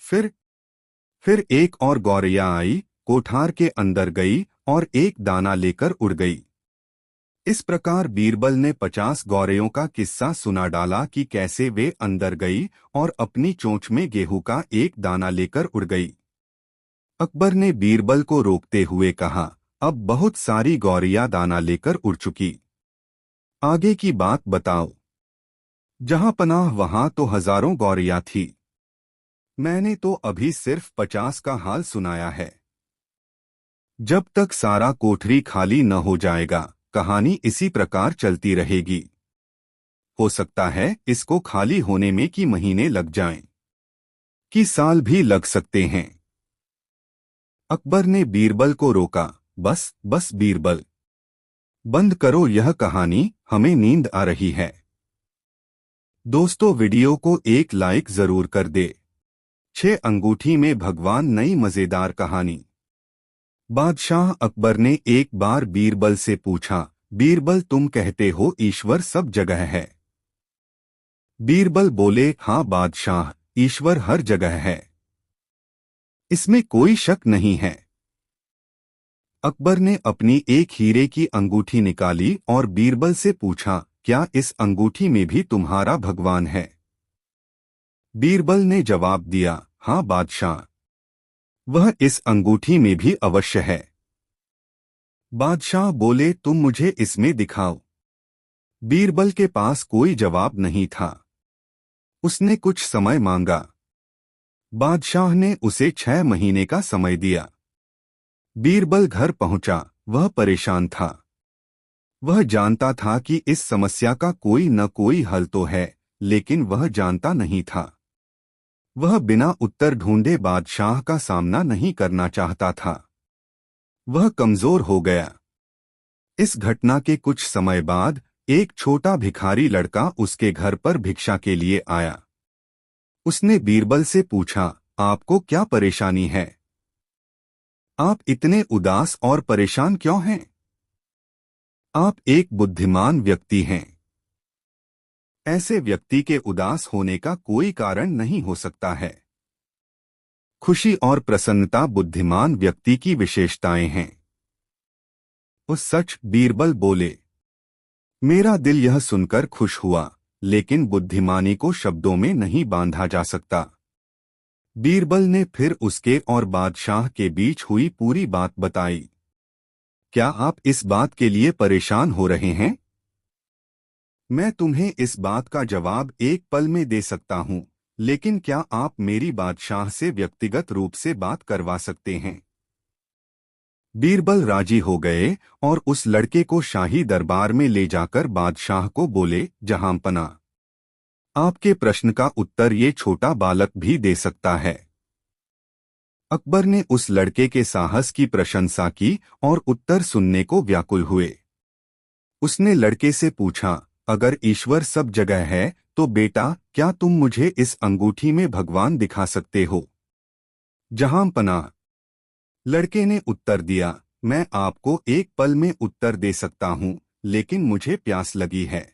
फिर एक और गौरैया आई, कोठार के अंदर गई और एक दाना लेकर उड़ गई। इस प्रकार बीरबल ने 50 गौरैयों का किस्सा सुना डाला कि कैसे वे अंदर गई और अपनी चोंच में गेहूं का एक दाना लेकर उड़ गई। अकबर ने बीरबल को रोकते हुए कहा, अब बहुत सारी गौरैया दाना लेकर उड़ चुकी, आगे की बात बताओ। जहां पनाह वहां तो हजारों गौरैया थी, मैंने तो अभी सिर्फ 50 का हाल सुनाया है। जब तक सारा कोठरी खाली न हो जाएगा कहानी इसी प्रकार चलती रहेगी। हो सकता है इसको खाली होने में कि महीने लग जाएं, कि साल भी लग सकते हैं। अकबर ने बीरबल को रोका, बस बस बीरबल, बंद करो यह कहानी, हमें नींद आ रही है। दोस्तों, वीडियो को एक लाइक जरूर कर दे। 6 अंगूठी में भगवान नई मजेदार कहानी। बादशाह अकबर ने एक बार बीरबल से पूछा, बीरबल तुम कहते हो ईश्वर सब जगह है? बीरबल बोले, हाँ बादशाह, ईश्वर हर जगह है, इसमें कोई शक नहीं है। अकबर ने अपनी एक हीरे की अंगूठी निकाली और बीरबल से पूछा, क्या इस अंगूठी में भी तुम्हारा भगवान है? बीरबल ने जवाब दिया, हाँ बादशाह, वह इस अंगूठी में भी अवश्य है। बादशाह बोले, तुम मुझे इसमें दिखाओ। बीरबल के पास कोई जवाब नहीं था। उसने कुछ समय मांगा। बादशाह ने उसे 6 महीने का समय दिया। बीरबल घर पहुंचा, वह परेशान था। वह जानता था कि इस समस्या का कोई न कोई हल तो है, लेकिन वह जानता नहीं था। वह बिना उत्तर ढूंढे बादशाह का सामना नहीं करना चाहता था। वह कमजोर हो गया। इस घटना के कुछ समय बाद एक छोटा भिखारी लड़का उसके घर पर भिक्षा के लिए आया। उसने बीरबल से पूछा, आपको क्या परेशानी है? आप इतने उदास और परेशान क्यों हैं? आप एक बुद्धिमान व्यक्ति हैं। ऐसे व्यक्ति के उदास होने का कोई कारण नहीं हो सकता है। खुशी और प्रसन्नता बुद्धिमान व्यक्ति की विशेषताएं हैं। उस सच, बीरबल बोले। मेरा दिल यह सुनकर खुश हुआ, लेकिन बुद्धिमानी को शब्दों में नहीं बांधा जा सकता। बीरबल ने फिर उसके और बादशाह के बीच हुई पूरी बात बताई। क्या आप इस बात के लिए परेशान हो रहे हैं? मैं तुम्हें इस बात का जवाब एक पल में दे सकता हूं, लेकिन क्या आप मेरी बादशाह से व्यक्तिगत रूप से बात करवा सकते हैं? बीरबल राजी हो गए और उस लड़के को शाही दरबार में ले जाकर बादशाह को बोले, जहांपना, आपके प्रश्न का उत्तर ये छोटा बालक भी दे सकता है। अकबर ने उस लड़के के साहस की प्रशंसा की और उत्तर सुनने को व्याकुल हुए। उसने लड़के से पूछा, अगर ईश्वर सब जगह है तो बेटा, क्या तुम मुझे इस अंगूठी में भगवान दिखा सकते हो? जहांपना, लड़के ने उत्तर दिया, मैं आपको एक पल में उत्तर दे सकता हूं, लेकिन मुझे प्यास लगी है।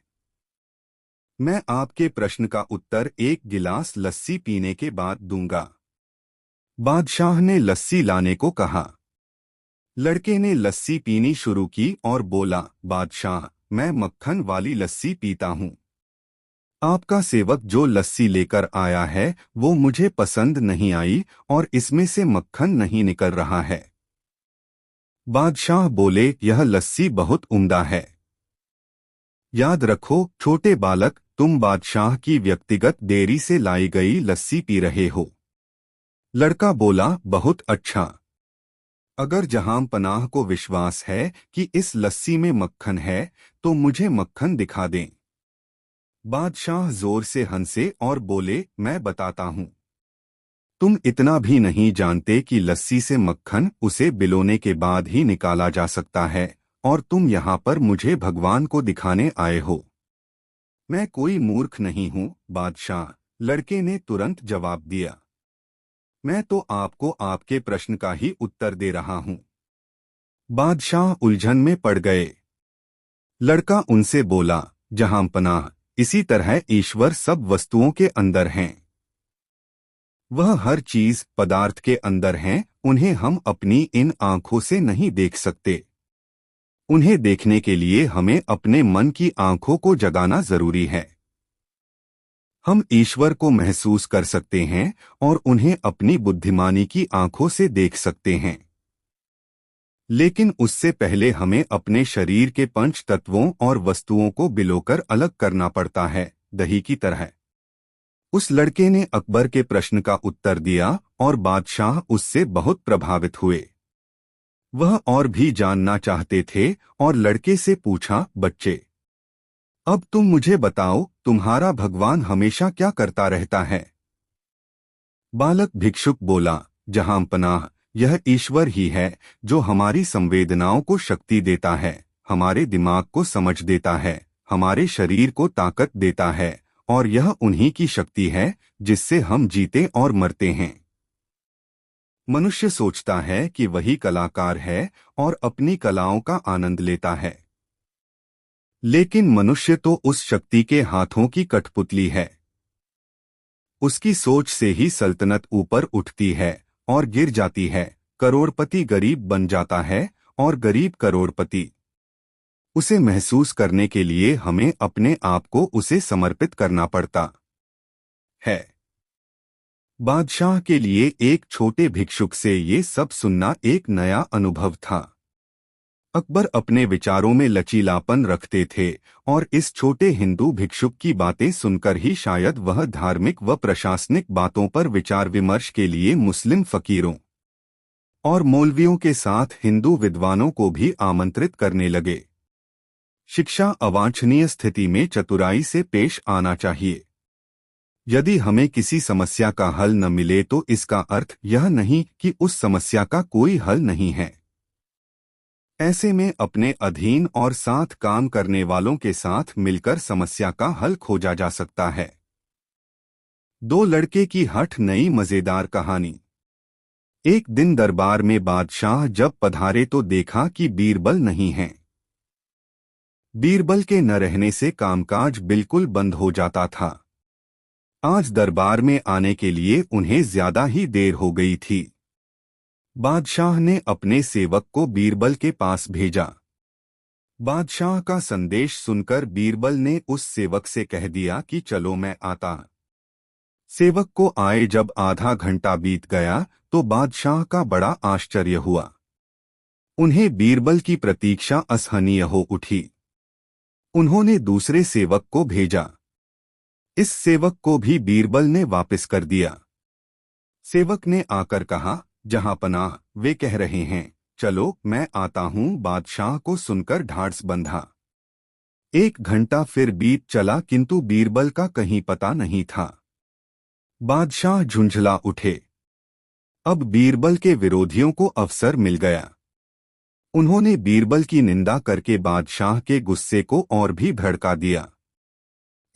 मैं आपके प्रश्न का उत्तर एक गिलास लस्सी पीने के बाद दूंगा। बादशाह ने लस्सी लाने को कहा। लड़के ने लस्सी पीनी शुरू की और बोला, बादशाह, मैं मक्खन वाली लस्सी पीता हूं। आपका सेवक जो लस्सी लेकर आया है वो मुझे पसंद नहीं आई और इसमें से मक्खन नहीं निकल रहा है। बादशाह बोले, यह लस्सी बहुत उम्दा है। याद रखो छोटे बालक, तुम बादशाह की व्यक्तिगत डेयरी से लाई गई लस्सी पी रहे हो। लड़का बोला, बहुत अच्छा। अगर जहां पनाह को विश्वास है कि इस लस्सी में मक्खन है तो मुझे मक्खन दिखा दें। बादशाह जोर से हंसे और बोले, मैं बताता हूं। तुम इतना भी नहीं जानते कि लस्सी से मक्खन उसे बिलोने के बाद ही निकाला जा सकता है, और तुम यहाँ पर मुझे भगवान को दिखाने आए हो। मैं कोई मूर्ख नहीं हूँ बादशाह, लड़के ने तुरंत जवाब दिया। मैं तो आपको आपके प्रश्न का ही उत्तर दे रहा हूँ। बादशाह उलझन में पड़ गए। लड़का उनसे बोला, जहां पनाह, इसी तरह ईश्वर सब वस्तुओं के अंदर हैं। वह हर चीज पदार्थ के अंदर हैं, उन्हें हम अपनी इन आंखों से नहीं देख सकते। उन्हें देखने के लिए हमें अपने मन की आंखों को जगाना जरूरी है। हम ईश्वर को महसूस कर सकते हैं और उन्हें अपनी बुद्धिमानी की आंखों से देख सकते हैं, लेकिन उससे पहले हमें अपने शरीर के पंच तत्वों और वस्तुओं को बिलोकर अलग करना पड़ता है, दही की तरह। उस लड़के ने अकबर के प्रश्न का उत्तर दिया और बादशाह उससे बहुत प्रभावित हुए। वह और भी जानना चाहते थे और लड़के से पूछा, बच्चे, अब तुम मुझे बताओ, तुम्हारा भगवान हमेशा क्या करता रहता है? बालक भिक्षुक बोला, जहां पनाह, यह ईश्वर ही है जो हमारी संवेदनाओं को शक्ति देता है, हमारे दिमाग को समझ देता है, हमारे शरीर को ताकत देता है, और यह उन्हीं की शक्ति है जिससे हम जीते और मरते हैं। मनुष्य सोचता है कि वही कलाकार है और अपनी कलाओं का आनंद लेता है, लेकिन मनुष्य तो उस शक्ति के हाथों की कठपुतली है। उसकी सोच से ही सल्तनत ऊपर उठती है और गिर जाती है, करोड़पति गरीब बन जाता है और गरीब करोड़पति। उसे महसूस करने के लिए हमें अपने आप को उसे समर्पित करना पड़ता है। बादशाह के लिए एक छोटे भिक्षुक से ये सब सुनना एक नया अनुभव था। अकबर अपने विचारों में लचीलापन रखते थे और इस छोटे हिंदू भिक्षुक की बातें सुनकर ही शायद वह धार्मिक व प्रशासनिक बातों पर विचार विमर्श के लिए मुस्लिम फकीरों और मौलवियों के साथ हिंदू विद्वानों को भी आमंत्रित करने लगे। शिक्षा अवांछनीय स्थिति में चतुराई से पेश आना चाहिए। यदि हमें किसी समस्या का हल न मिले तो इसका अर्थ यह नहीं कि उस समस्या का कोई हल नहीं है। ऐसे में अपने अधीन और साथ काम करने वालों के साथ मिलकर समस्या का हल खोजा जा सकता है। दो लड़के की हठ नई मजेदार कहानी। एक दिन दरबार में बादशाह जब पधारे तो देखा कि बीरबल नहीं है। बीरबल के न रहने से कामकाज बिल्कुल बंद हो जाता था। आज दरबार में आने के लिए उन्हें ज्यादा ही देर हो गई थी। बादशाह ने अपने सेवक को बीरबल के पास भेजा। बादशाह का संदेश सुनकर बीरबल ने उस सेवक से कह दिया कि चलो मैं आता। सेवक को आए जब आधा घंटा बीत गया तो बादशाह का बड़ा आश्चर्य हुआ। उन्हें बीरबल की प्रतीक्षा असहनीय हो उठी। उन्होंने दूसरे सेवक को भेजा। इस सेवक को भी बीरबल ने वापस कर दिया। सेवक ने आकर कहा, जहां पनाह, वे कह रहे हैं, चलो मैं आता हूं। बादशाह को सुनकर ढाढ़स बंधा। 1 घंटा फिर बीत चला किंतु बीरबल का कहीं पता नहीं था। बादशाह झुंझला उठे। अब बीरबल के विरोधियों को अवसर मिल गया। उन्होंने बीरबल की निंदा करके बादशाह के गुस्से को और भी भड़का दिया।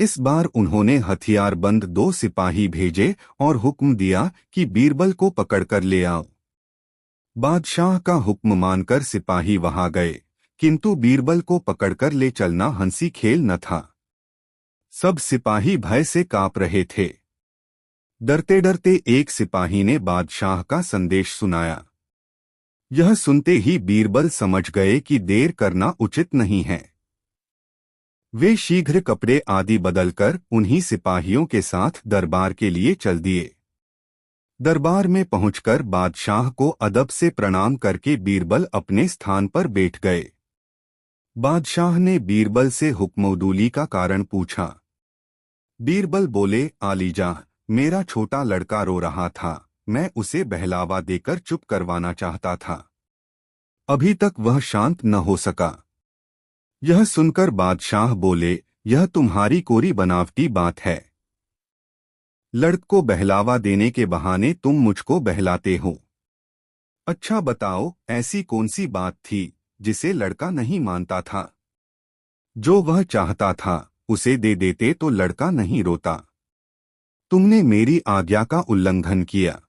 इस बार उन्होंने हथियारबंद 2 सिपाही भेजे और हुक्म दिया कि बीरबल को पकड़कर ले आओ। बादशाह का हुक्म मानकर सिपाही वहां गए, किंतु बीरबल को पकड़कर ले चलना हंसी खेल न था। सब सिपाही भय से कांप रहे थे। डरते डरते एक सिपाही ने बादशाह का संदेश सुनाया। यह सुनते ही बीरबल समझ गए कि देर करना उचित नहीं है। वे शीघ्र कपड़े आदि बदलकर उन्हीं सिपाहियों के साथ दरबार के लिए चल दिए। दरबार में पहुंचकर बादशाह को अदब से प्रणाम करके बीरबल अपने स्थान पर बैठ गए। बादशाह ने बीरबल से हुक्मोदूली का कारण पूछा। बीरबल बोले, आलीजाह, मेरा छोटा लड़का रो रहा था, मैं उसे बहलावा देकर चुप करवाना चाहता था। अभी तक वह शांत न हो सका। यह सुनकर बादशाह बोले, यह तुम्हारी कोरी बनावटी बात है। लड़क को बहलावा देने के बहाने तुम मुझको बहलाते हो। अच्छा बताओ, ऐसी कौन सी बात थी जिसे लड़का नहीं मानता था? जो वह चाहता था उसे दे देते तो लड़का नहीं रोता। तुमने मेरी आज्ञा का उल्लंघन किया।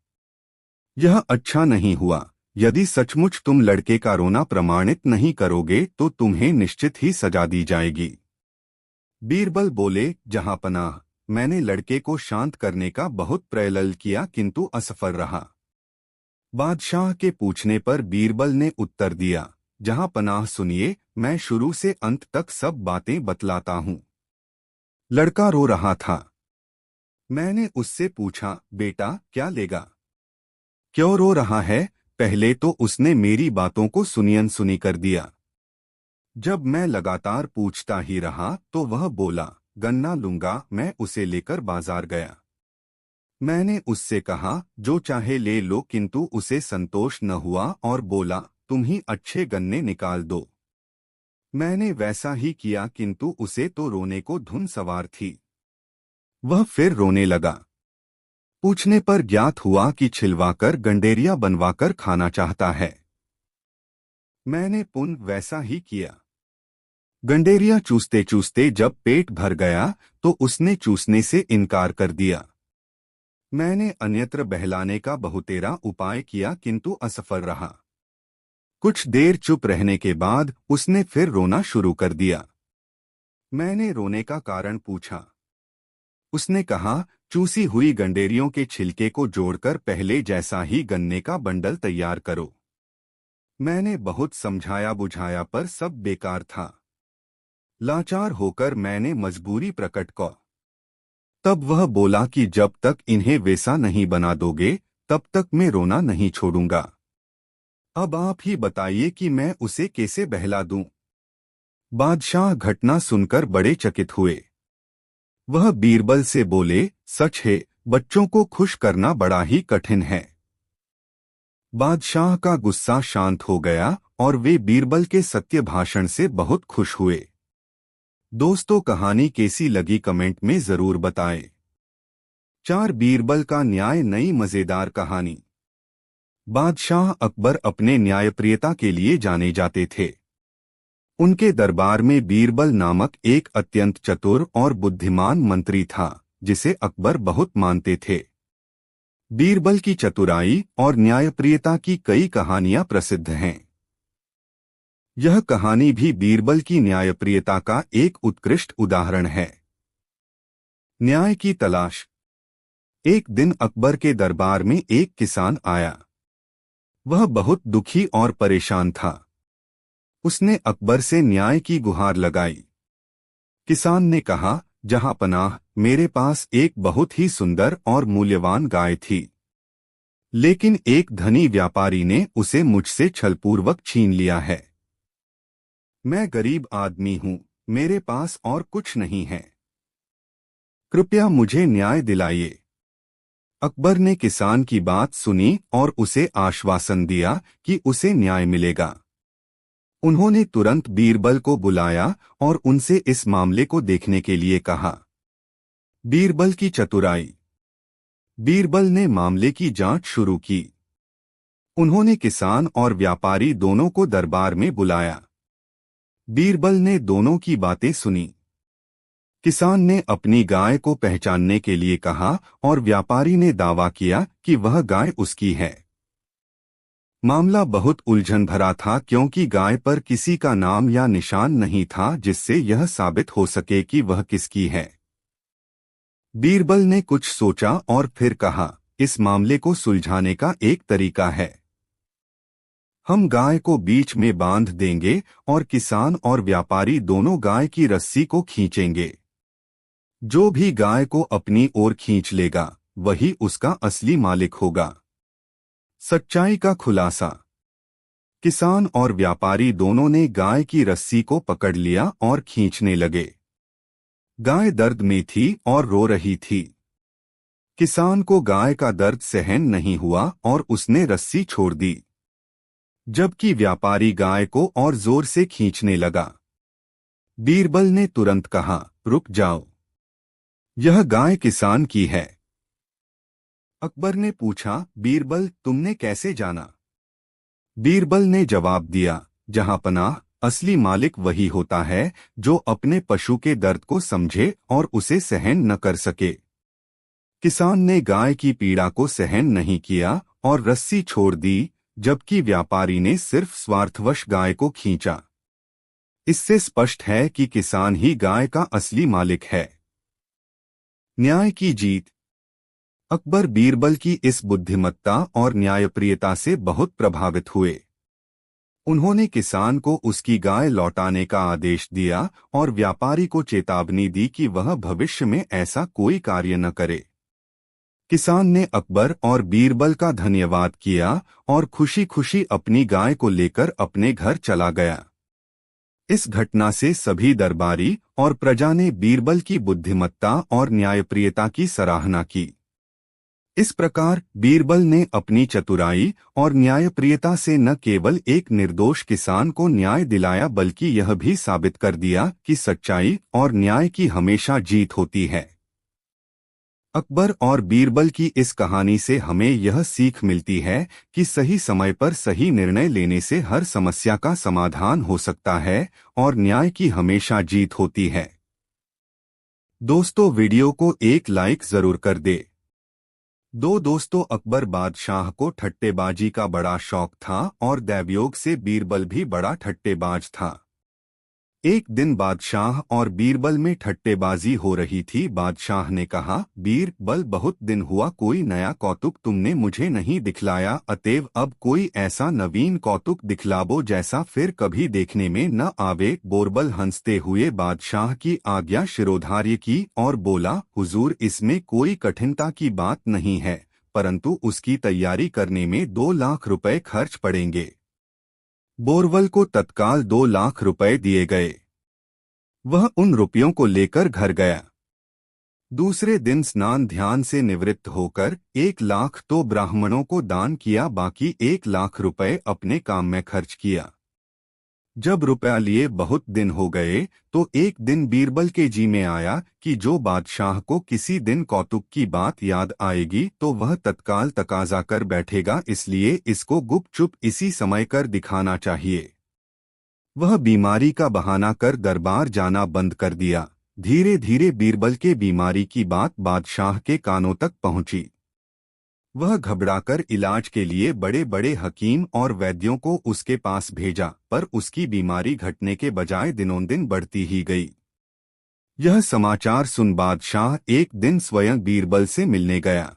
यह अच्छा नहीं हुआ। यदि सचमुच तुम लड़के का रोना प्रमाणित नहीं करोगे तो तुम्हें निश्चित ही सजा दी जाएगी। बीरबल बोले, जहांपनाह, मैंने लड़के को शांत करने का बहुत प्रयत्न किया किंतु असफल रहा। बादशाह के पूछने पर बीरबल ने उत्तर दिया, जहांपनाह सुनिए, मैं शुरू से अंत तक सब बातें बतलाता हूँ। लड़का रो रहा था। मैंने उससे पूछा, बेटा क्या लेगा? क्यों रो रहा है? पहले तो उसने मेरी बातों को सुनी सुनी कर दिया। जब मैं लगातार पूछता ही रहा तो वह बोला, गन्ना लूंगा। मैं उसे लेकर बाजार गया। मैंने उससे कहा, जो चाहे ले लो, किंतु उसे संतोष न हुआ और बोला, तुम ही अच्छे गन्ने निकाल दो। मैंने वैसा ही किया किंतु उसे तो रोने को धुन सवार थी। वह फिर रोने लगा। पूछने पर ज्ञात हुआ कि छिलवाकर गंडेरिया बनवाकर खाना चाहता है। मैंने पुनः वैसा ही किया। गंडेरिया चूसते चूसते जब पेट भर गया तो उसने चूसने से इनकार कर दिया। मैंने अन्यत्र बहलाने का बहुतेरा उपाय किया किंतु असफल रहा। कुछ देर चुप रहने के बाद उसने फिर रोना शुरू कर दिया। मैंने रोने का कारण पूछा। उसने कहा, चूसी हुई गंडेरियों के छिलके को जोड़कर पहले जैसा ही गन्ने का बंडल तैयार करो। मैंने बहुत समझाया बुझाया पर सब बेकार था। लाचार होकर मैंने मजबूरी प्रकट की। तब वह बोला कि जब तक इन्हें वैसा नहीं बना दोगे तब तक मैं रोना नहीं छोड़ूंगा। अब आप ही बताइए कि मैं उसे कैसे बहला दूं। बादशाह घटना सुनकर बड़े चकित हुए। वह बीरबल से बोले, सच है, बच्चों को खुश करना बड़ा ही कठिन है। बादशाह का गुस्सा शांत हो गया और वे बीरबल के सत्य भाषण से बहुत खुश हुए। दोस्तों, कहानी कैसी लगी कमेंट में जरूर बताएं। 4 बीरबल का न्याय, नई मजेदार कहानी। बादशाह अकबर अपने न्यायप्रियता के लिए जाने जाते थे। उनके दरबार में बीरबल नामक एक अत्यंत चतुर और बुद्धिमान मंत्री था जिसे अकबर बहुत मानते थे। बीरबल की चतुराई और न्यायप्रियता की कई कहानियां प्रसिद्ध हैं। यह कहानी भी बीरबल की न्यायप्रियता का एक उत्कृष्ट उदाहरण है। न्याय की तलाश। एक दिन अकबर के दरबार में एक किसान आया। वह बहुत दुखी और परेशान था। उसने अकबर से न्याय की गुहार लगाई। किसान ने कहा, जहांपनाह, मेरे पास एक बहुत ही सुंदर और मूल्यवान गाय थी, लेकिन एक धनी व्यापारी ने उसे मुझसे छलपूर्वक छीन लिया है। मैं गरीब आदमी हूं, मेरे पास और कुछ नहीं है। कृपया मुझे न्याय दिलाइए। अकबर ने किसान की बात सुनी और उसे आश्वासन दिया कि उसे न्याय मिलेगा। उन्होंने तुरंत बीरबल को बुलाया और उनसे इस मामले को देखने के लिए कहा। बीरबल की चतुराई। बीरबल ने मामले की जांच शुरू की। उन्होंने किसान और व्यापारी दोनों को दरबार में बुलाया। बीरबल ने दोनों की बातें सुनी। किसान ने अपनी गाय को पहचानने के लिए कहा और व्यापारी ने दावा किया कि वह गाय उसकी है। मामला बहुत उलझन भरा था क्योंकि गाय पर किसी का नाम या निशान नहीं था जिससे यह साबित हो सके कि वह किसकी है। बीरबल ने कुछ सोचा और फिर कहा, इस मामले को सुलझाने का एक तरीका है। हम गाय को बीच में बांध देंगे और किसान और व्यापारी दोनों गाय की रस्सी को खींचेंगे। जो भी गाय को अपनी ओर खींच लेगा वही उसका असली मालिक होगा। सच्चाई का खुलासा। किसान और व्यापारी दोनों ने गाय की रस्सी को पकड़ लिया और खींचने लगे। गाय दर्द में थी और रो रही थी। किसान को गाय का दर्द सहन नहीं हुआ और उसने रस्सी छोड़ दी, जबकि व्यापारी गाय को और जोर से खींचने लगा। बीरबल ने तुरंत कहा, रुक जाओ, यह गाय किसान की है। अकबर ने पूछा, बीरबल तुमने कैसे जाना? बीरबल ने जवाब दिया, जहां पनाह, असली मालिक वही होता है जो अपने पशु के दर्द को समझे और उसे सहन न कर सके। किसान ने गाय की पीड़ा को सहन नहीं किया और रस्सी छोड़ दी, जबकि व्यापारी ने सिर्फ स्वार्थवश गाय को खींचा। इससे स्पष्ट है कि किसान ही गाय का असली मालिक है। न्याय की जीत। अकबर बीरबल की इस बुद्धिमत्ता और न्यायप्रियता से बहुत प्रभावित हुए। उन्होंने किसान को उसकी गाय लौटाने का आदेश दिया और व्यापारी को चेतावनी दी कि वह भविष्य में ऐसा कोई कार्य न करे। किसान ने अकबर और बीरबल का धन्यवाद किया और खुशी खुशी अपनी गाय को लेकर अपने घर चला गया। इस घटना से सभी दरबारी और प्रजा ने बीरबल की बुद्धिमत्ता और न्यायप्रियता की सराहना की। इस प्रकार बीरबल ने अपनी चतुराई और न्यायप्रियता से न केवल एक निर्दोष किसान को न्याय दिलाया बल्कि यह भी साबित कर दिया कि सच्चाई और न्याय की हमेशा जीत होती है। अकबर और बीरबल की इस कहानी से हमें यह सीख मिलती है कि सही समय पर सही निर्णय लेने से हर समस्या का समाधान हो सकता है और न्याय की हमेशा जीत होती है। दोस्तों, वीडियो को एक लाइक जरूर कर दे। दोस्तों, अकबर बादशाह को ठट्टेबाजी का बड़ा शौक था और दैवयोग से बीरबल भी बड़ा ठट्टेबाज था। एक दिन बादशाह और बीरबल में ठट्टेबाजी हो रही थी। बादशाह ने कहा, बीरबल, बहुत दिन हुआ कोई नया कौतुक तुमने मुझे नहीं दिखलाया, अतएव अब कोई ऐसा नवीन कौतुक दिखलाबो जैसा फिर कभी देखने में न आवे। बीरबल हंसते हुए बादशाह की आज्ञा शिरोधार्य की और बोला, हुजूर, इसमें कोई कठिनता की बात नहीं है, परंतु उसकी तैयारी करने में 2 लाख रुपए खर्च पड़ेंगे। बीरबल को तत्काल 2 लाख रुपए दिए गए। वह उन रुपयों को लेकर घर गया। दूसरे दिन स्नान ध्यान से निवृत्त होकर 1 लाख तो ब्राह्मणों को दान किया, बाकी 1 लाख रुपए अपने काम में खर्च किया। जब रुपया लिए बहुत दिन हो गए तो एक दिन बीरबल के जी में आया कि जो बादशाह को किसी दिन कौतुक की बात याद आएगी तो वह तत्काल तकाजा कर बैठेगा, इसलिए इसको गुपचुप इसी समय कर दिखाना चाहिए। वह बीमारी का बहाना कर दरबार जाना बंद कर दिया। धीरे धीरे बीरबल के बीमारी की बात बादशाह के कानों तक पहुंची। वह घबराकर इलाज के लिए बड़े बड़े हकीम और वैद्यों को उसके पास भेजा, पर उसकी बीमारी घटने के बजाय दिनों दिन बढ़ती ही गई। यह समाचार सुन बादशाह एक दिन स्वयं बीरबल से मिलने गया।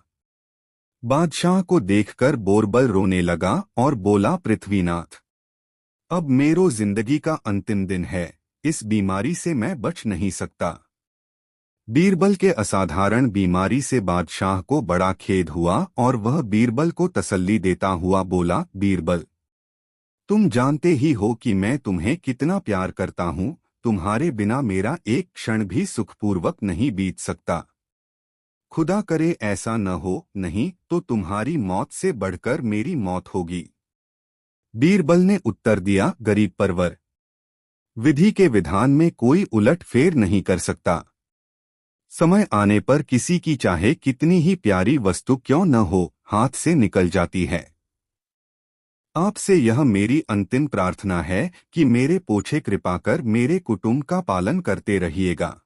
बादशाह को देखकर बीरबल रोने लगा और बोला, पृथ्वीनाथ, अब मेरो जिंदगी का अंतिम दिन है, इस बीमारी से मैं बच नहीं सकता। बीरबल के असाधारण बीमारी से बादशाह को बड़ा खेद हुआ और वह बीरबल को तसल्ली देता हुआ बोला, बीरबल, तुम जानते ही हो कि मैं तुम्हें कितना प्यार करता हूँ, तुम्हारे बिना मेरा एक क्षण भी सुखपूर्वक नहीं बीत सकता। खुदा करे ऐसा न हो, नहीं तो तुम्हारी मौत से बढ़कर मेरी मौत होगी। बीरबल ने उत्तर दिया, गरीब परवर, विधि के विधान में कोई उलट फेर नहीं कर सकता। समय आने पर किसी की चाहे कितनी ही प्यारी वस्तु क्यों न हो, हाथ से निकल जाती है। आपसे यह मेरी अंतिम प्रार्थना है कि मेरे पोछे कृपा कर मेरे कुटुंब का पालन करते रहिएगा।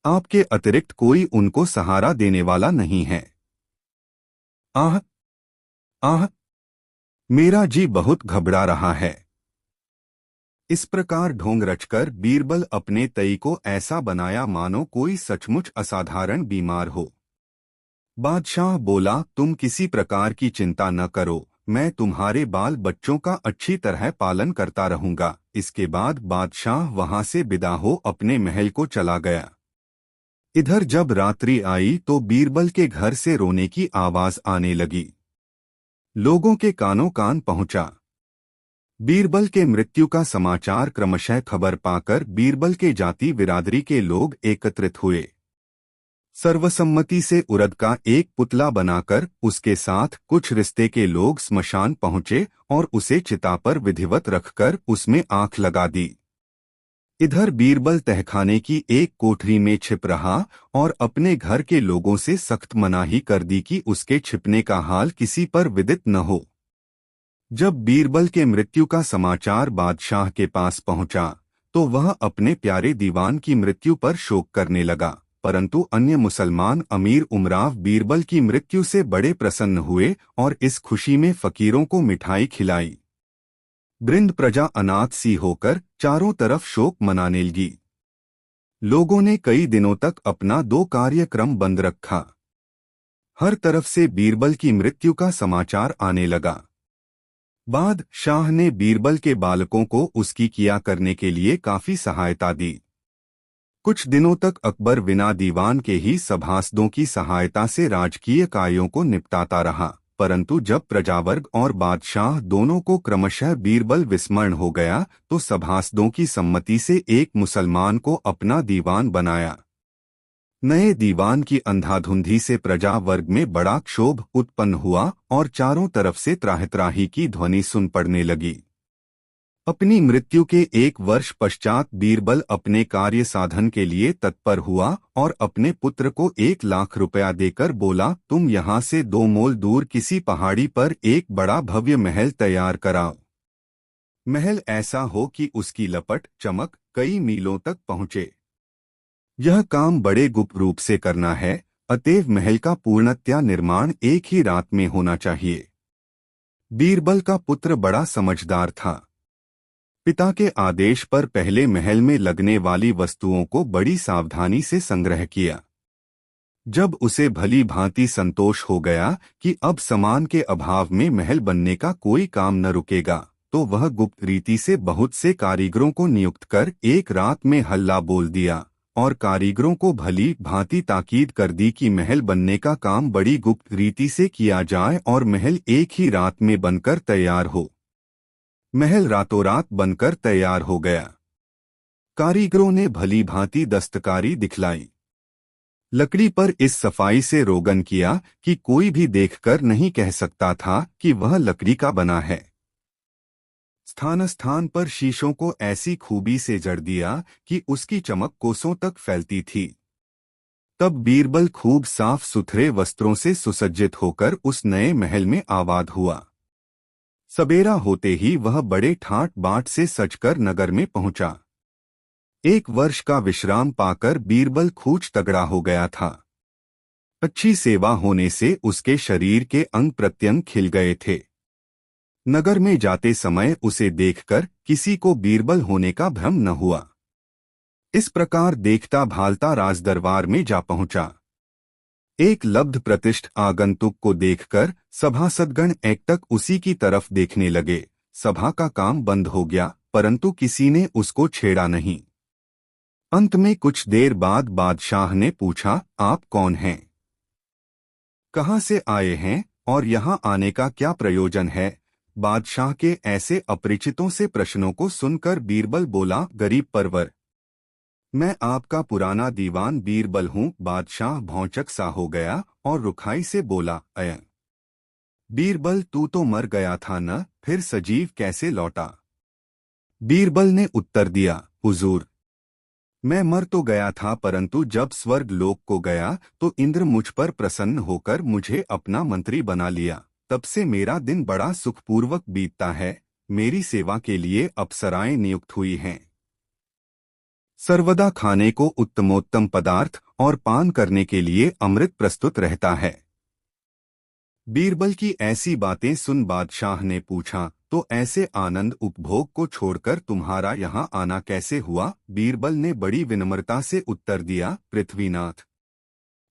आपके अतिरिक्त कोई उनको सहारा देने वाला नहीं है। आह आह, मेरा जी बहुत घबरा रहा है। इस प्रकार ढोंग रचकर बीरबल अपने तई को ऐसा बनाया मानो कोई सचमुच असाधारण बीमार हो। बादशाह बोला, तुम किसी प्रकार की चिंता न करो, मैं तुम्हारे बाल बच्चों का अच्छी तरह पालन करता रहूंगा। इसके बाद बादशाह वहां से विदा हो अपने महल को चला गया। इधर जब रात्रि आई तो बीरबल के घर से रोने की आवाज आने लगी। लोगों के कानों कान पहुंचा। बीरबल के मृत्यु का समाचार क्रमशः खबर पाकर बीरबल के जाति बिरादरी के लोग एकत्रित हुए। सर्वसम्मति से उरद का एक पुतला बनाकर उसके साथ कुछ रिश्ते के लोग स्मशान पहुंचे और उसे चिता पर विधिवत रखकर उसमें आंख लगा दी। इधर बीरबल तहखाने की एक कोठरी में छिप रहा और अपने घर के लोगों से सख्त मनाही कर दी कि उसके छिपने का हाल किसी पर विदित न हो। जब बीरबल के मृत्यु का समाचार बादशाह के पास पहुंचा तो वह अपने प्यारे दीवान की मृत्यु पर शोक करने लगा, परंतु अन्य मुसलमान अमीर उमराव बीरबल की मृत्यु से बड़े प्रसन्न हुए और इस खुशी में फकीरों को मिठाई खिलाई। वृंद प्रजा अनाथ सी होकर चारों तरफ शोक मनाने लगी। लोगों ने कई दिनों तक अपना दो कार्यक्रम बंद रखा। हर तरफ से बीरबल की मृत्यु का समाचार आने लगा। बादशाह ने बीरबल के बालकों को उसकी किया करने के लिए काफी सहायता दी। कुछ दिनों तक अकबर बिना दीवान के ही सभासदों की सहायता से राजकीय कार्यों को निपटाता रहा, परंतु जब प्रजावर्ग और बादशाह दोनों को क्रमशः बीरबल विस्मरण हो गया तो सभासदों की सम्मति से एक मुसलमान को अपना दीवान बनाया। नए दीवान की अंधाधुंधी से प्रजा वर्ग में बड़ा क्षोभ उत्पन्न हुआ और चारों तरफ से त्राहि की ध्वनि सुन पड़ने लगी। अपनी मृत्यु के एक वर्ष पश्चात बीरबल अपने कार्य साधन के लिए तत्पर हुआ और अपने पुत्र को 1,00,000 रुपया देकर बोला, तुम यहाँ से 2 मोल दूर किसी पहाड़ी पर एक बड़ा भव्य महल तैयार कराओ। महल ऐसा हो कि उसकी लपट चमक कई मीलों तक पहुँचे। यह काम बड़े गुप्त रूप से करना है, अतएव महल का पूर्णतया निर्माण एक ही रात में होना चाहिए। बीरबल का पुत्र बड़ा समझदार था। पिता के आदेश पर पहले महल में लगने वाली वस्तुओं को बड़ी सावधानी से संग्रह किया। जब उसे भली भांति संतोष हो गया कि अब सामान के अभाव में महल बनने का कोई काम न रुकेगा, तो वह गुप्त रीति से बहुत से कारीगरों को नियुक्त कर एक रात में हल्ला बोल दिया और कारीगरों को भली भांति ताकीद कर दी कि महल बनने का काम बड़ी गुप्त रीति से किया जाए और महल एक ही रात में बनकर तैयार हो। महल रातों रात बनकर तैयार हो गया। कारीगरों ने भली भांति दस्तकारी दिखलाई। लकड़ी पर इस सफाई से रोगन किया कि कोई भी देखकर नहीं कह सकता था कि वह लकड़ी का बना है। स्थान स्थान पर शीशों को ऐसी खूबी से जड़ दिया कि उसकी चमक कोसों तक फैलती थी। तब बीरबल खूब साफ सुथरे वस्त्रों से सुसज्जित होकर उस नए महल में आबाद हुआ। सबेरा होते ही वह बड़े ठाट बाट से सजकर नगर में पहुंचा। 1 वर्ष का विश्राम पाकर बीरबल खूब तगड़ा हो गया था। अच्छी सेवा होने से उसके शरीर के अंग प्रत्यंग खिल गए थे। नगर में जाते समय उसे देखकर किसी को बीरबल होने का भ्रम न हुआ। इस प्रकार देखता भालता राजदरबार में जा पहुंचा। एक लब्ध प्रतिष्ठ आगंतुक को देखकर सभासदगण एकटक उसी की तरफ देखने लगे। सभा का काम बंद हो गया, परंतु किसी ने उसको छेड़ा नहीं। अंत में कुछ देर बाद बादशाह ने पूछा, आप कौन हैं? कहाँ से आए हैं और यहाँ आने का क्या प्रयोजन है? बादशाह के ऐसे अपरिचितों से प्रश्नों को सुनकर बीरबल बोला, गरीब परवर, मैं आपका पुराना दीवान बीरबल हूँ। बादशाह भौचक सा हो गया और रुखाई से बोला, अय बीरबल, तू तो मर गया था न, फिर सजीव कैसे लौटा? बीरबल ने उत्तर दिया, हुजूर, मैं मर तो गया था, परंतु जब स्वर्ग लोक को गया तो इंद्र मुझ पर प्रसन्न होकर मुझे अपना मंत्री बना लिया। तब से मेरा दिन बड़ा सुखपूर्वक बीतता है। मेरी सेवा के लिए अप्सराएं नियुक्त हुई हैं। सर्वदा खाने को उत्तमोत्तम पदार्थ और पान करने के लिए अमृत प्रस्तुत रहता है। बीरबल की ऐसी बातें सुन बादशाह ने पूछा, तो ऐसे आनंद उपभोग को छोड़कर तुम्हारा यहाँ आना कैसे हुआ? बीरबल ने बड़ी विनम्रता से उत्तर दिया, पृथ्वीनाथ,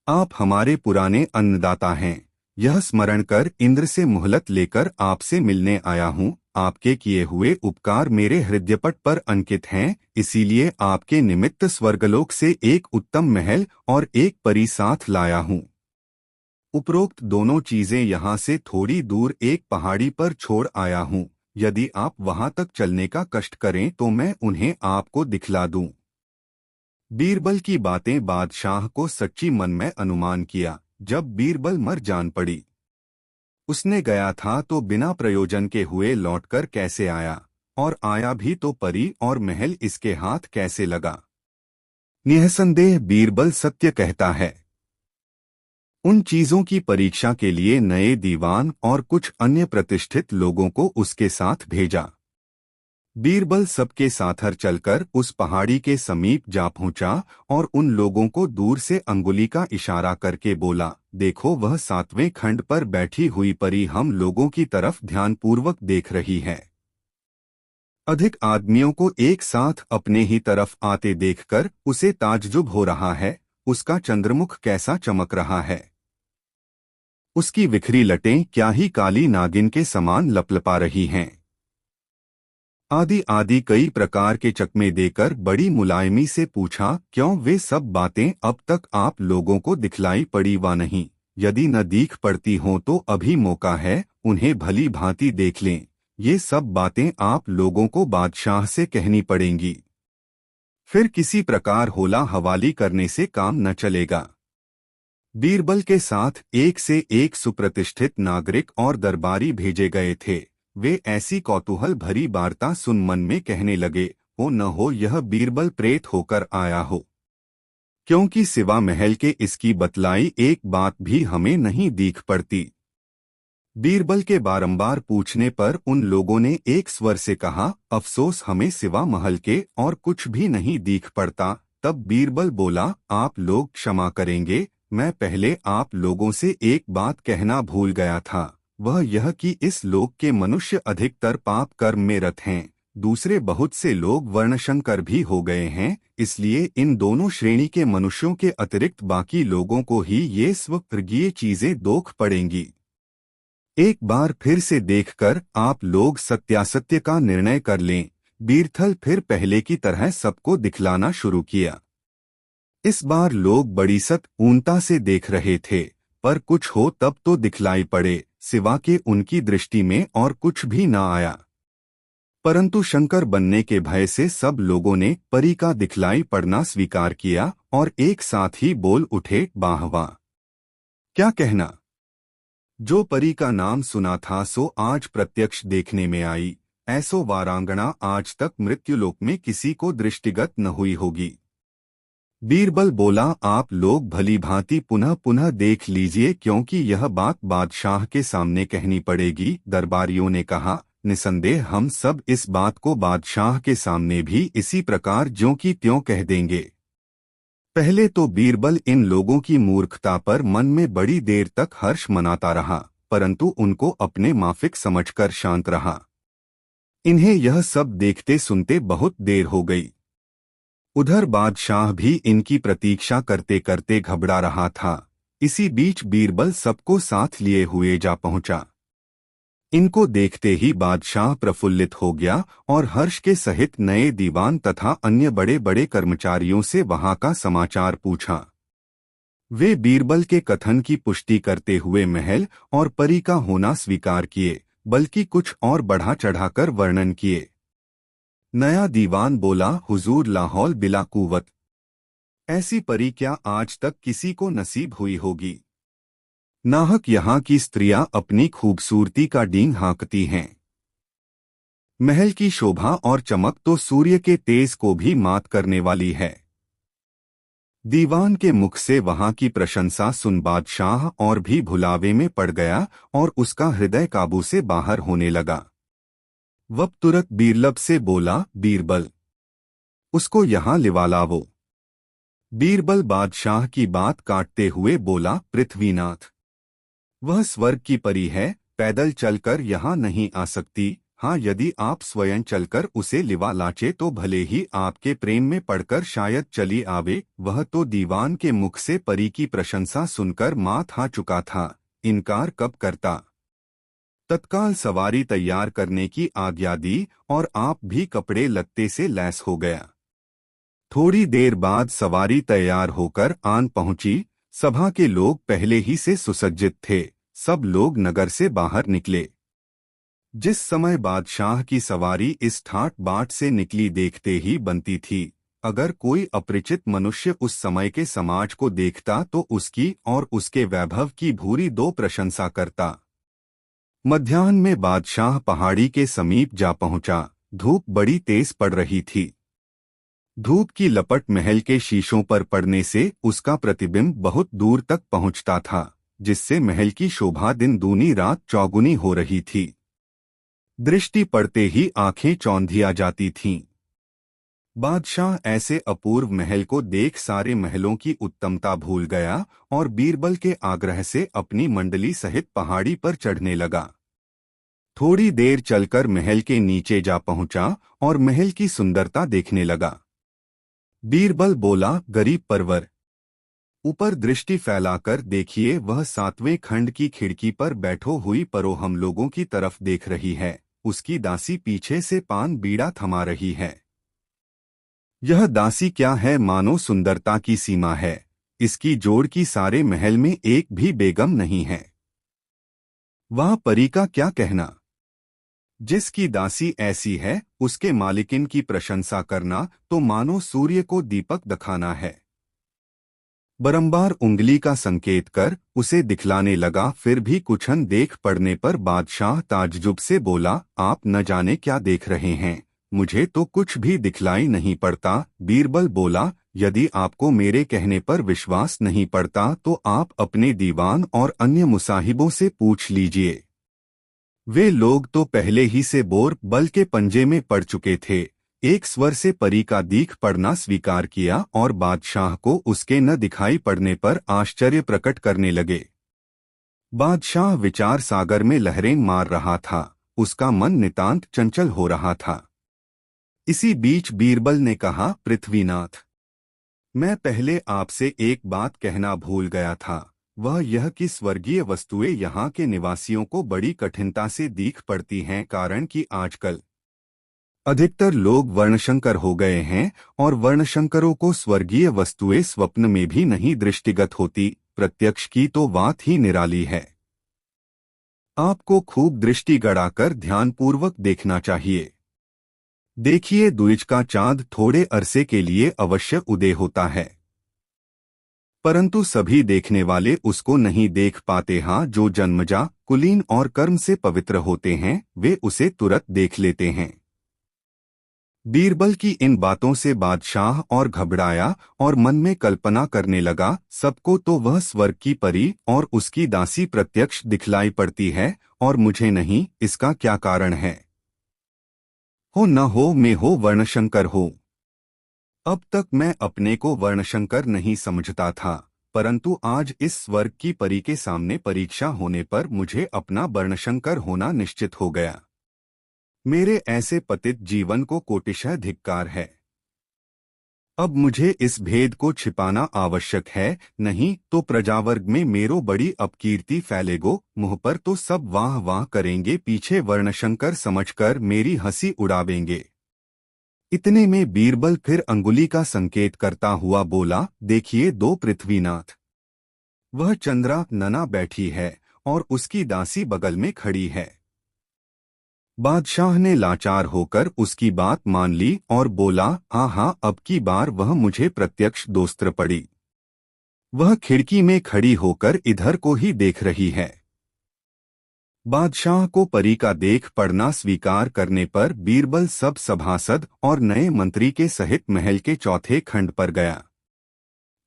आप हमारे पुराने अन्नदाता हैं। यह स्मरण कर इंद्र से मोहलत लेकर आपसे मिलने आया हूँ। आपके किए हुए उपकार मेरे हृदयपट पर अंकित हैं, इसीलिए आपके निमित्त स्वर्गलोक से एक उत्तम महल और एक परी साथ लाया हूँ। उपरोक्त दोनों चीजें यहाँ से थोड़ी दूर एक पहाड़ी पर छोड़ आया हूँ। यदि आप वहां तक चलने का कष्ट करें तो मैं उन्हें आपको दिखला दूं। बीरबल की बातें बादशाह को सच्ची मन में अनुमान किया। जब बीरबल मर जान पड़ी, उसने गया था तो बिना प्रयोजन के हुए लौटकर कैसे आया, और आया भी तो परी और महल इसके हाथ कैसे लगा। निःसंदेह बीरबल सत्य कहता है। उन चीजों की परीक्षा के लिए नए दीवान और कुछ अन्य प्रतिष्ठित लोगों को उसके साथ भेजा। बीरबल सबके साथर चलकर उस पहाड़ी के समीप जा पहुंचा और उन लोगों को दूर से अंगुली का इशारा करके बोला, देखो वह 7वें खंड पर बैठी हुई परी हम लोगों की तरफ ध्यानपूर्वक देख रही है। अधिक आदमियों को एक साथ अपने ही तरफ आते देखकर उसे ताज्जुब हो रहा है। उसका चंद्रमुख कैसा चमक रहा है। उसकी विखरी लटें क्या ही काली नागिन के समान लपलपा रही हैं। आदि आदि कई प्रकार के चकमे देकर बड़ी मुलायमी से पूछा, क्यों वे सब बातें अब तक आप लोगों को दिखलाई पड़ी वा नहीं? यदि न दीख पड़ती हों तो अभी मौका है, उन्हें भली भांति देख लें। ये सब बातें आप लोगों को बादशाह से कहनी पड़ेंगी। फिर किसी प्रकार होला हवाली करने से काम न चलेगा। बीरबल के साथ एक से एक सुप्रतिष्ठित नागरिक और दरबारी भेजे गए थे। वे ऐसी कौतूहल भरी वार्ता सुन मन में कहने लगे, हो न हो यह बीरबल प्रेत होकर आया हो, क्योंकि सिवा महल के इसकी बतलाई एक बात भी हमें नहीं दीख पड़ती। बीरबल के बारंबार पूछने पर उन लोगों ने एक स्वर से कहा, अफसोस हमें सिवा महल के और कुछ भी नहीं दीख पड़ता। तब बीरबल बोला, आप लोग क्षमा करेंगे, मैं पहले आप लोगों से एक बात कहना भूल गया था। वह यह कि इस लोक के मनुष्य अधिकतर पाप कर्म में रत हैं। दूसरे बहुत से लोग वर्णशंकर भी हो गए हैं, इसलिए इन दोनों श्रेणी के मनुष्यों के अतिरिक्त बाकी लोगों को ही ये स्वप्रीय चीजें दोख पड़ेंगी। एक बार फिर से देखकर आप लोग सत्यासत्य का निर्णय कर लें। बीरथल फिर पहले की तरह सबको दिखलाना शुरू किया। इस बार लोग बड़ी सत ऊनता से देख रहे थे, पर कुछ हो तब तो दिखलाई पड़े, सिवा के उनकी दृष्टि में और कुछ भी न आया। परंतु शंकर बनने के भय से सब लोगों ने परी का दिखलाई पड़ना स्वीकार किया और एक साथ ही बोल उठे, वाह वाह, क्या कहना। जो परी का नाम सुना था सो आज प्रत्यक्ष देखने में आई। ऐसो वारांगना आज तक मृत्युलोक में किसी को दृष्टिगत न हुई होगी। बीरबल बोला, आप लोग भली भांति पुनः पुनः देख लीजिए, क्योंकि यह बात बादशाह के सामने कहनी पड़ेगी। दरबारियों ने कहा, निसंदेह हम सब इस बात को बादशाह के सामने भी इसी प्रकार ज्यों की त्यों कह देंगे। पहले तो बीरबल इन लोगों की मूर्खता पर मन में बड़ी देर तक हर्ष मनाता रहा, परंतु उनको अपने माफिक समझकर शांत रहा। इन्हें यह सब देखते सुनते बहुत देर हो गई। उधर बादशाह भी इनकी प्रतीक्षा करते करते घबरा रहा था। इसी बीच बीरबल सबको साथ लिए हुए जा पहुंचा। इनको देखते ही बादशाह प्रफुल्लित हो गया और हर्ष के सहित नए दीवान तथा अन्य बड़े बड़े कर्मचारियों से वहां का समाचार पूछा। वे बीरबल के कथन की पुष्टि करते हुए महल और परी का होना स्वीकार किए, बल्कि कुछ और बढ़ा चढ़ाकर वर्णन किए। नया दीवान बोला, हुजूर लाहौल बिला कुव्वत, ऐसी परी क्या आज तक किसी को नसीब हुई होगी। नाहक यहाँ की स्त्रियां अपनी खूबसूरती का डींग हाँकती हैं। महल की शोभा और चमक तो सूर्य के तेज को भी मात करने वाली है। दीवान के मुख से वहां की प्रशंसा सुन बादशाह और भी भुलावे में पड़ गया और उसका हृदय काबू से बाहर होने लगा। वह तुरंत बीरबल से बोला, बीरबल, उसको यहाँ लिवा लावो। बीरबल बादशाह की बात काटते हुए बोला, पृथ्वीनाथ, वह स्वर्ग की परी है, पैदल चलकर यहाँ नहीं आ सकती। हाँ, यदि आप स्वयं चलकर उसे लिवा लाचे तो भले ही आपके प्रेम में पड़कर शायद चली आवे। वह तो दीवान के मुख से परी की प्रशंसा सुनकर मात खा चुका था, इनकार कब करता। तत्काल सवारी तैयार करने की आज्ञा दी और आप भी कपड़े लत्ते से लैस हो गया। थोड़ी देर बाद सवारी तैयार होकर आन पहुंची। सभा के लोग पहले ही से सुसज्जित थे। सब लोग नगर से बाहर निकले। जिस समय बादशाह की सवारी इस ठाट बाट से निकली देखते ही बनती थी। अगर कोई अपरिचित मनुष्य उस समय के समाज को देखता तो उसकी और उसके वैभव की भूरी दो प्रशंसा करता। मध्याह्न में बादशाह पहाड़ी के समीप जा पहुंचा। धूप बड़ी तेज पड़ रही थी। धूप की लपट महल के शीशों पर पड़ने से उसका प्रतिबिंब बहुत दूर तक पहुंचता था, जिससे महल की शोभा दिन दूनी रात चौगुनी हो रही थी। दृष्टि पड़ते ही आंखें चौंधिया जाती थीं। बादशाह ऐसे अपूर्व महल को देख सारे महलों की उत्तमता भूल गया और बीरबल के आग्रह से अपनी मंडली सहित पहाड़ी पर चढ़ने लगा। थोड़ी देर चलकर महल के नीचे जा पहुंचा और महल की सुंदरता देखने लगा। बीरबल बोला, गरीब परवर, ऊपर दृष्टि फैलाकर देखिए, वह 7वें खंड की खिड़की पर बैठो हुई परो हम लोगों की तरफ देख रही है। उसकी दासी पीछे से पान बीड़ा थमा रही है। यह दासी क्या है, मानो सुंदरता की सीमा है। इसकी जोड़ की सारे महल में एक भी बेगम नहीं है। वह परी का क्या कहना। जिसकी दासी ऐसी है उसके मालिकिन की प्रशंसा करना तो मानो सूर्य को दीपक दिखाना है। बारंबार उंगली का संकेत कर उसे दिखलाने लगा। फिर भी कुछन देख पड़ने पर बादशाह ताज्जुब से बोला, आप न जाने क्या देख रहे हैं, मुझे तो कुछ भी दिखलाई नहीं पड़ता। बीरबल बोला, यदि आपको मेरे कहने पर विश्वास नहीं पड़ता तो आप अपने दीवान और अन्य मुसाहिबों से पूछ लीजिए। वे लोग तो पहले ही से बोर बल के पंजे में पड़ चुके थे। एक स्वर से परी का दीख पड़ना स्वीकार किया और बादशाह को उसके न दिखाई पड़ने पर आश्चर्य प्रकट करने लगे। बादशाह विचार सागर में लहरें मार रहा था। उसका मन नितांत चंचल हो रहा था। इसी बीच बीरबल ने कहा, पृथ्वीनाथ, मैं पहले आपसे एक बात कहना भूल गया था। वह यह कि स्वर्गीय वस्तुएं यहाँ के निवासियों को बड़ी कठिनता से दीख पड़ती हैं, कारण कि आजकल अधिकतर लोग वर्णशंकर हो गए हैं और वर्णशंकरों को स्वर्गीय वस्तुएं स्वप्न में भी नहीं दृष्टिगत होती। प्रत्यक्ष की तो बात ही निराली है। आपको खूब दृष्टि गड़ाकर ध्यानपूर्वक देखना चाहिए। देखिए, द्विज का चांद थोड़े अरसे के लिए अवश्य उदय होता है, परंतु सभी देखने वाले उसको नहीं देख पाते। हाँ, जो जन्मजा कुलीन और कर्म से पवित्र होते हैं वे उसे तुरंत देख लेते हैं। बीरबल की इन बातों से बादशाह और घबराया और मन में कल्पना करने लगा, सबको तो वह स्वर्ग की परी और उसकी दासी प्रत्यक्ष दिखलाई पड़ती है और मुझे नहीं, इसका क्या कारण है। हो न हो, मैं हो वर्णशंकर हो। अब तक मैं अपने को वर्णशंकर नहीं समझता था, परंतु आज इस स्वर्ग की परी के सामने परीक्षा होने पर मुझे अपना वर्णशंकर होना निश्चित हो गया। मेरे ऐसे पतित जीवन को कोटिशः धिक्कार है। अब मुझे इस भेद को छिपाना आवश्यक है, नहीं तो प्रजावर्ग में मेरो बड़ी अपकीर्ति फैलेगो। मुँह पर तो सब वाह वाह करेंगे, पीछे वर्णशंकर समझकर मेरी हंसी उड़ावेंगे। इतने में बीरबल फिर अंगुली का संकेत करता हुआ बोला, देखिए दो पृथ्वीनाथ, वह चंद्रा नना बैठी है और उसकी दासी बगल में खड़ी है। बादशाह ने लाचार होकर उसकी बात मान ली और बोला, हाँ, अब की बार वह मुझे प्रत्यक्ष दोस्त्र पड़ी। वह खिड़की में खड़ी होकर इधर को ही देख रही है। बादशाह को परी का देख पड़ना स्वीकार करने पर बीरबल सब सभासद और नए मंत्री के सहित महल के चौथे खंड पर गया।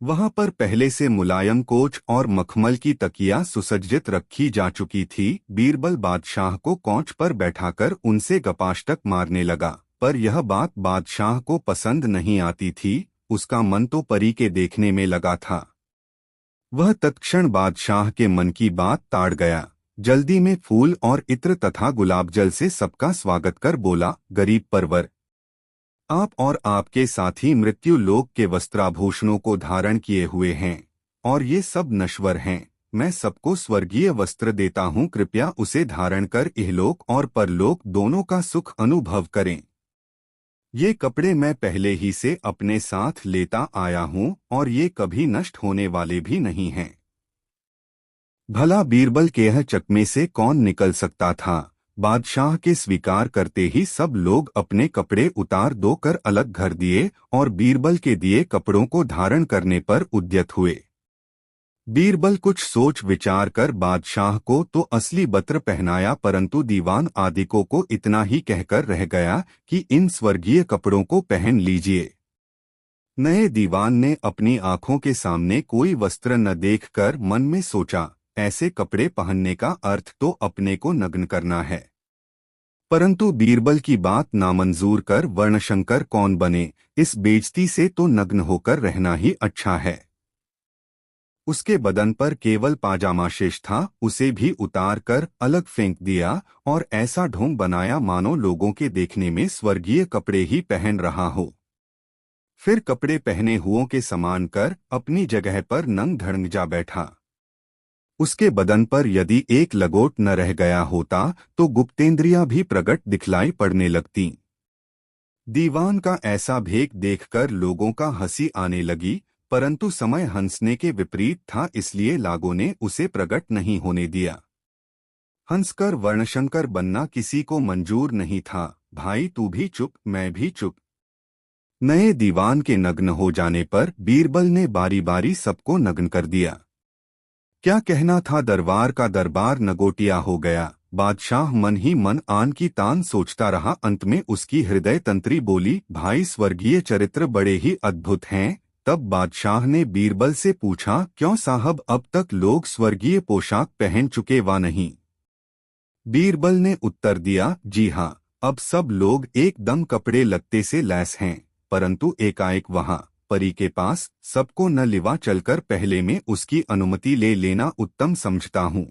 वहां पर पहले से मुलायम कोच और मखमल की तकिया सुसज्जित रखी जा चुकी थी। बीरबल बादशाह को कोच पर बैठाकर उनसे गपाष्टक मारने लगा, पर यह बात बादशाह को पसंद नहीं आती थी। उसका मन तो परी के देखने में लगा था। वह तत्क्षण बादशाह के मन की बात ताड़ गया। जल्दी में फूल और इत्र तथा गुलाब जल से सबका स्वागत कर बोला, गरीब परवर, आप और आपके साथी मृत्यु लोक के वस्त्राभूषणों को धारण किए हुए हैं और ये सब नश्वर हैं। मैं सबको स्वर्गीय वस्त्र देता हूँ, कृपया उसे धारण कर इहलोक और परलोक दोनों का सुख अनुभव करें। ये कपड़े मैं पहले ही से अपने साथ लेता आया हूँ और ये कभी नष्ट होने वाले भी नहीं हैं। भला बीरबल के यह चकमे से कौन निकल सकता था। बादशाह के स्वीकार करते ही सब लोग अपने कपड़े उतार दो कर अलग घर दिए और बीरबल के दिए कपड़ों को धारण करने पर उद्यत हुए। बीरबल कुछ सोच विचार कर बादशाह को तो असली वस्त्र पहनाया, परंतु दीवान आदिकों को इतना ही कहकर रह गया कि इन स्वर्गीय कपड़ों को पहन लीजिए। नए दीवान ने अपनी आंखों के सामने कोई वस्त्र न देखकर मन में सोचा, ऐसे कपड़े पहनने का अर्थ तो अपने को नग्न करना है। परंतु बीरबल की बात नामंजूर कर वर्णशंकर कौन बने, इस बेइज्जती से तो नग्न होकर रहना ही अच्छा है। उसके बदन पर केवल पाजामा शेष था, उसे भी उतार कर अलग फेंक दिया और ऐसा ढोंग बनाया मानो लोगों के देखने में स्वर्गीय कपड़े ही पहन रहा हो। फिर कपड़े पहने हुओं के समान कर अपनी जगह पर नंग धड़ंग जा बैठा। उसके बदन पर यदि एक लगोट न रह गया होता तो गुप्तेंद्रियां भी प्रकट दिखलाई पड़ने लगती। दीवान का ऐसा भेक देखकर लोगों का हंसी आने लगी, परंतु समय हंसने के विपरीत था, इसलिए लोगों ने उसे प्रकट नहीं होने दिया। हंसकर वर्णशंकर बनना किसी को मंजूर नहीं था। भाई तू भी चुप, मैं भी चुप। नए दीवान के नग्न हो जाने पर बीरबल ने बारी बारी सबको नग्न कर दिया। क्या कहना था, दरबार का दरबार नगोटिया हो गया। बादशाह मन ही मन आन की तान सोचता रहा। अंत में उसकी हृदय तंत्री बोली, भाई स्वर्गीय चरित्र बड़े ही अद्भुत हैं। तब बादशाह ने बीरबल से पूछा, क्यों साहब, अब तक लोग स्वर्गीय पोशाक पहन चुके वा नहीं? बीरबल ने उत्तर दिया, जी हाँ, अब सब लोग एकदम कपड़े लत्ते से लैस हैं, परंतु एकाएक वहाँ परी के पास सबको न लिवा चलकर पहले में उसकी अनुमति ले लेना उत्तम समझता हूँ।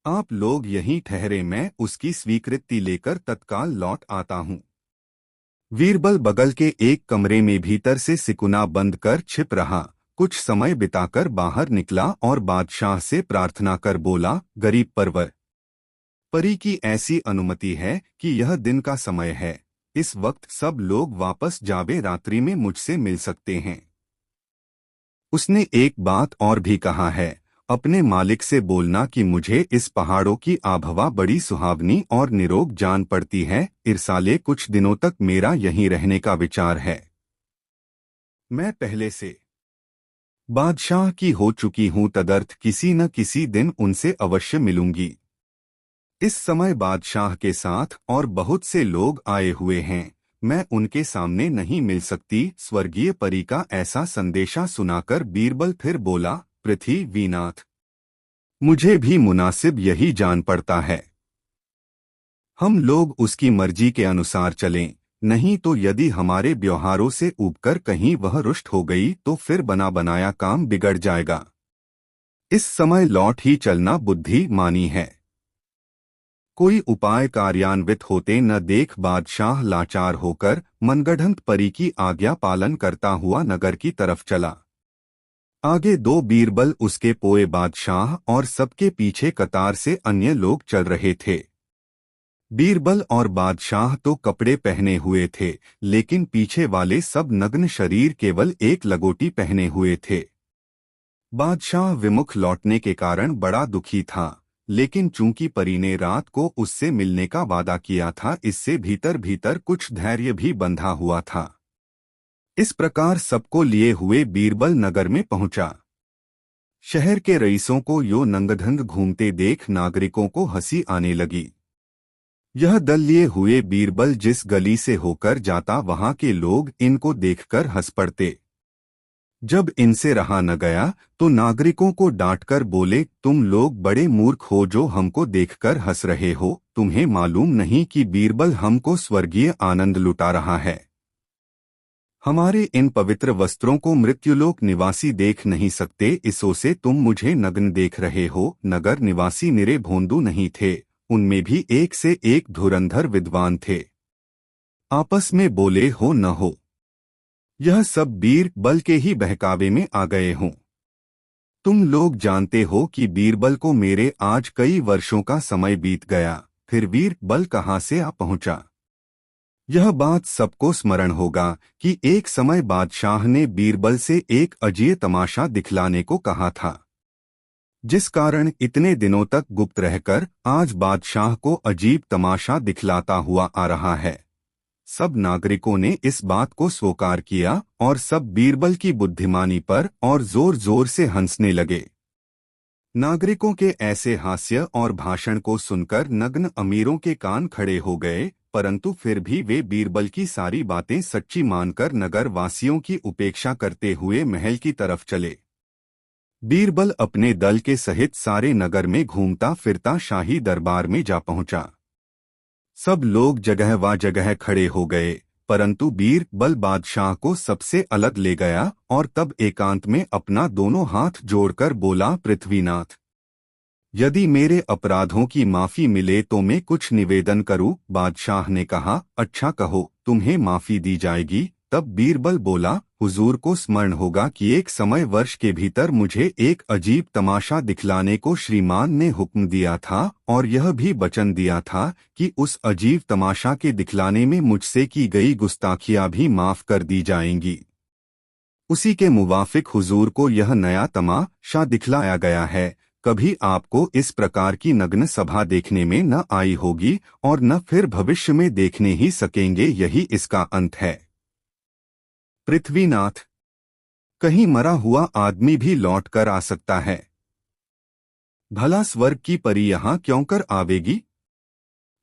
आप लोग यहीं ठहरे, मैं उसकी स्वीकृति लेकर तत्काल लौट आता हूँ। बीरबल बगल के एक कमरे में भीतर से सिकुना बंद कर छिप रहा। कुछ समय बिताकर बाहर निकला और बादशाह से प्रार्थना कर बोला, गरीब परवर, परी की ऐसी अनुमति है कि यह दिन का समय है, इस वक्त सब लोग वापस जावे, रात्रि में मुझसे मिल सकते हैं। उसने एक बात और भी कहा है, अपने मालिक से बोलना कि मुझे इस पहाड़ों की आबहवा बड़ी सुहावनी और निरोग जान पड़ती है। इरसाले कुछ दिनों तक मेरा यहीं रहने का विचार है। मैं पहले से बादशाह की हो चुकी हूँ, तदर्थ किसी न किसी दिन उनसे अवश्य मिलूंगी। इस समय बादशाह के साथ और बहुत से लोग आए हुए हैं, मैं उनके सामने नहीं मिल सकती। स्वर्गीय परी का ऐसा संदेशा सुनाकर बीरबल फिर बोला, पृथ्वीनाथ, मुझे भी मुनासिब यही जान पड़ता है। हम लोग उसकी मर्जी के अनुसार चलें, नहीं तो यदि हमारे व्यवहारों से ऊबकर कहीं वह रुष्ट हो गई तो फिर बना बनाया काम बिगड़ जाएगा। इस समय लौट ही चलना बुद्धि मानी है। कोई उपाय कार्यान्वित होते न देख बादशाह लाचार होकर मनगढ़ंत परी की आज्ञा पालन करता हुआ नगर की तरफ चला। आगे दो बीरबल, उसके पोए बादशाह और सबके पीछे कतार से अन्य लोग चल रहे थे। बीरबल और बादशाह तो कपड़े पहने हुए थे, लेकिन पीछे वाले सब नग्न शरीर केवल एक लगोटी पहने हुए थे। बादशाह विमुख लौटने के कारण बड़ा दुखी था, लेकिन चूंकि परी ने रात को उससे मिलने का वादा किया था, इससे भीतर भीतर कुछ धैर्य भी बंधा हुआ था। इस प्रकार सबको लिए हुए बीरबल नगर में पहुंचा। शहर के रईसों को यो नंगधंग घूमते देख नागरिकों को हंसी आने लगी। यह दल लिए हुए बीरबल जिस गली से होकर जाता, वहां के लोग इनको देखकर हंस पड़ते। जब इनसे रहा न गया तो नागरिकों को डांटकर बोले, तुम लोग बड़े मूर्ख हो जो हमको देखकर हंस रहे हो। तुम्हें मालूम नहीं कि बीरबल हमको स्वर्गीय आनंद लुटा रहा है। हमारे इन पवित्र वस्त्रों को मृत्युलोक निवासी देख नहीं सकते, इसो से तुम मुझे नग्न देख रहे हो। नगर निवासी निरे भोंदू नहीं थे, उनमें भी एक से एक धुरंधर विद्वान थे। आपस में बोले हो न हो, यह सब बीरबल के ही बहकावे में आ गए हों। तुम लोग जानते हो कि बीरबल को मेरे आज कई वर्षों का समय बीत गया, फिर बीरबल कहाँ से आ पहुंचा। यह बात सबको स्मरण होगा कि एक समय बादशाह ने बीरबल से एक अजीब तमाशा दिखलाने को कहा था, जिस कारण इतने दिनों तक गुप्त रहकर आज बादशाह को अजीब तमाशा दिखलाता हुआ आ रहा है। सब नागरिकों ने इस बात को स्वीकार किया और सब बीरबल की बुद्धिमानी पर और जोर जोर से हंसने लगे। नागरिकों के ऐसे हास्य और भाषण को सुनकर नग्न अमीरों के कान खड़े हो गए, परंतु फिर भी वे बीरबल की सारी बातें सच्ची मानकर नगर वासियों की उपेक्षा करते हुए महल की तरफ चले। बीरबल अपने दल के सहित सारे नगर में घूमता फिरता शाही दरबार में जा पहुंचा। सब लोग जगह व जगह खड़े हो गए, परंतु बीरबल बादशाह को सबसे अलग ले गया और तब एकांत में अपना दोनों हाथ जोड़कर बोला, पृथ्वीनाथ, यदि मेरे अपराधों की माफी मिले तो मैं कुछ निवेदन करूं। बादशाह ने कहा, अच्छा कहो, तुम्हें माफी दी जाएगी। तब बीरबल बोला, हुजूर को स्मरण होगा कि एक समय वर्ष के भीतर मुझे एक अजीब तमाशा दिखलाने को श्रीमान ने हुक्म दिया था और यह भी वचन दिया था कि उस अजीब तमाशा के दिखलाने में मुझसे की गई गुस्ताखियां भी माफ कर दी जाएंगी। उसी के मुवाफिक हुजूर को यह नया तमाशा दिखलाया गया है। कभी आपको इस प्रकार की नग्न सभा देखने में न आई होगी और न फिर भविष्य में देखने ही सकेंगे, यही इसका अंत है। पृथ्वीनाथ, कहीं मरा हुआ आदमी भी लौट कर आ सकता है, भला स्वर्ग की परी यहां क्यों कर आवेगी।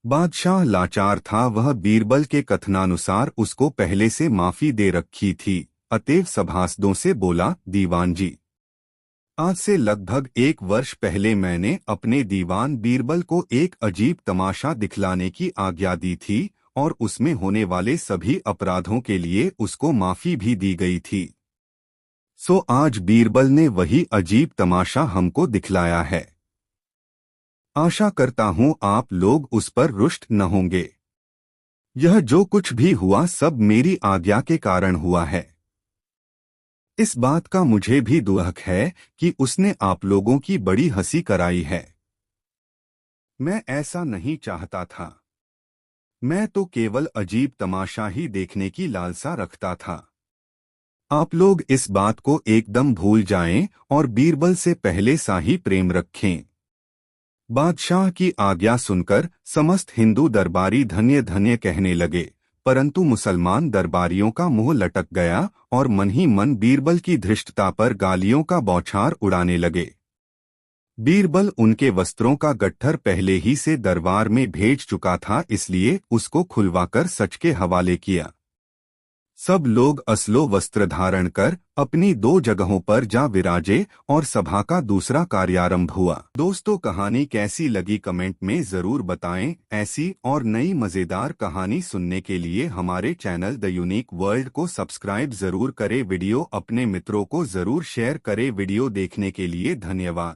बादशाह लाचार था, वह बीरबल के कथनानुसार उसको पहले से माफी दे रखी थी, अतएव सभासदों से बोला, दीवान जी, आज से लगभग एक वर्ष पहले मैंने अपने दीवान बीरबल को एक अजीब तमाशा दिखलाने की आज्ञा दी थी और उसमें होने वाले सभी अपराधों के लिए उसको माफी भी दी गई थी। सो आज बीरबल ने वही अजीब तमाशा हमको दिखलाया है। आशा करता हूं आप लोग उस पर रुष्ट न होंगे। यह जो कुछ भी हुआ सब मेरी आज्ञा के कारण हुआ है। इस बात का मुझे भी दुख है कि उसने आप लोगों की बड़ी हंसी कराई है। मैं ऐसा नहीं चाहता था। मैं तो केवल अजीब तमाशा ही देखने की लालसा रखता था। आप लोग इस बात को एकदम भूल जाएं और बीरबल से पहले सा ही प्रेम रखें। बादशाह की आज्ञा सुनकर समस्त हिंदू दरबारी धन्य धन्य कहने लगे, परंतु मुसलमान दरबारियों का मुंह लटक गया और मन ही मन बीरबल की धृष्टता पर गालियों का बौछार उड़ाने लगे। बीरबल उनके वस्त्रों का गट्ठर पहले ही से दरबार में भेज चुका था, इसलिए उसको खुलवाकर सच के हवाले किया। सब लोग असलो वस्त्र धारण कर अपनी दो जगहों पर जा विराजे और सभा का दूसरा कार्यारंभ हुआ। दोस्तों, कहानी कैसी लगी कमेंट में जरूर बताएं। ऐसी और नई मजेदार कहानी सुनने के लिए हमारे चैनल द यूनिक वर्ल्ड को सब्सक्राइब जरूर करें। वीडियो अपने मित्रों को जरूर शेयर करें। वीडियो देखने के लिए धन्यवाद।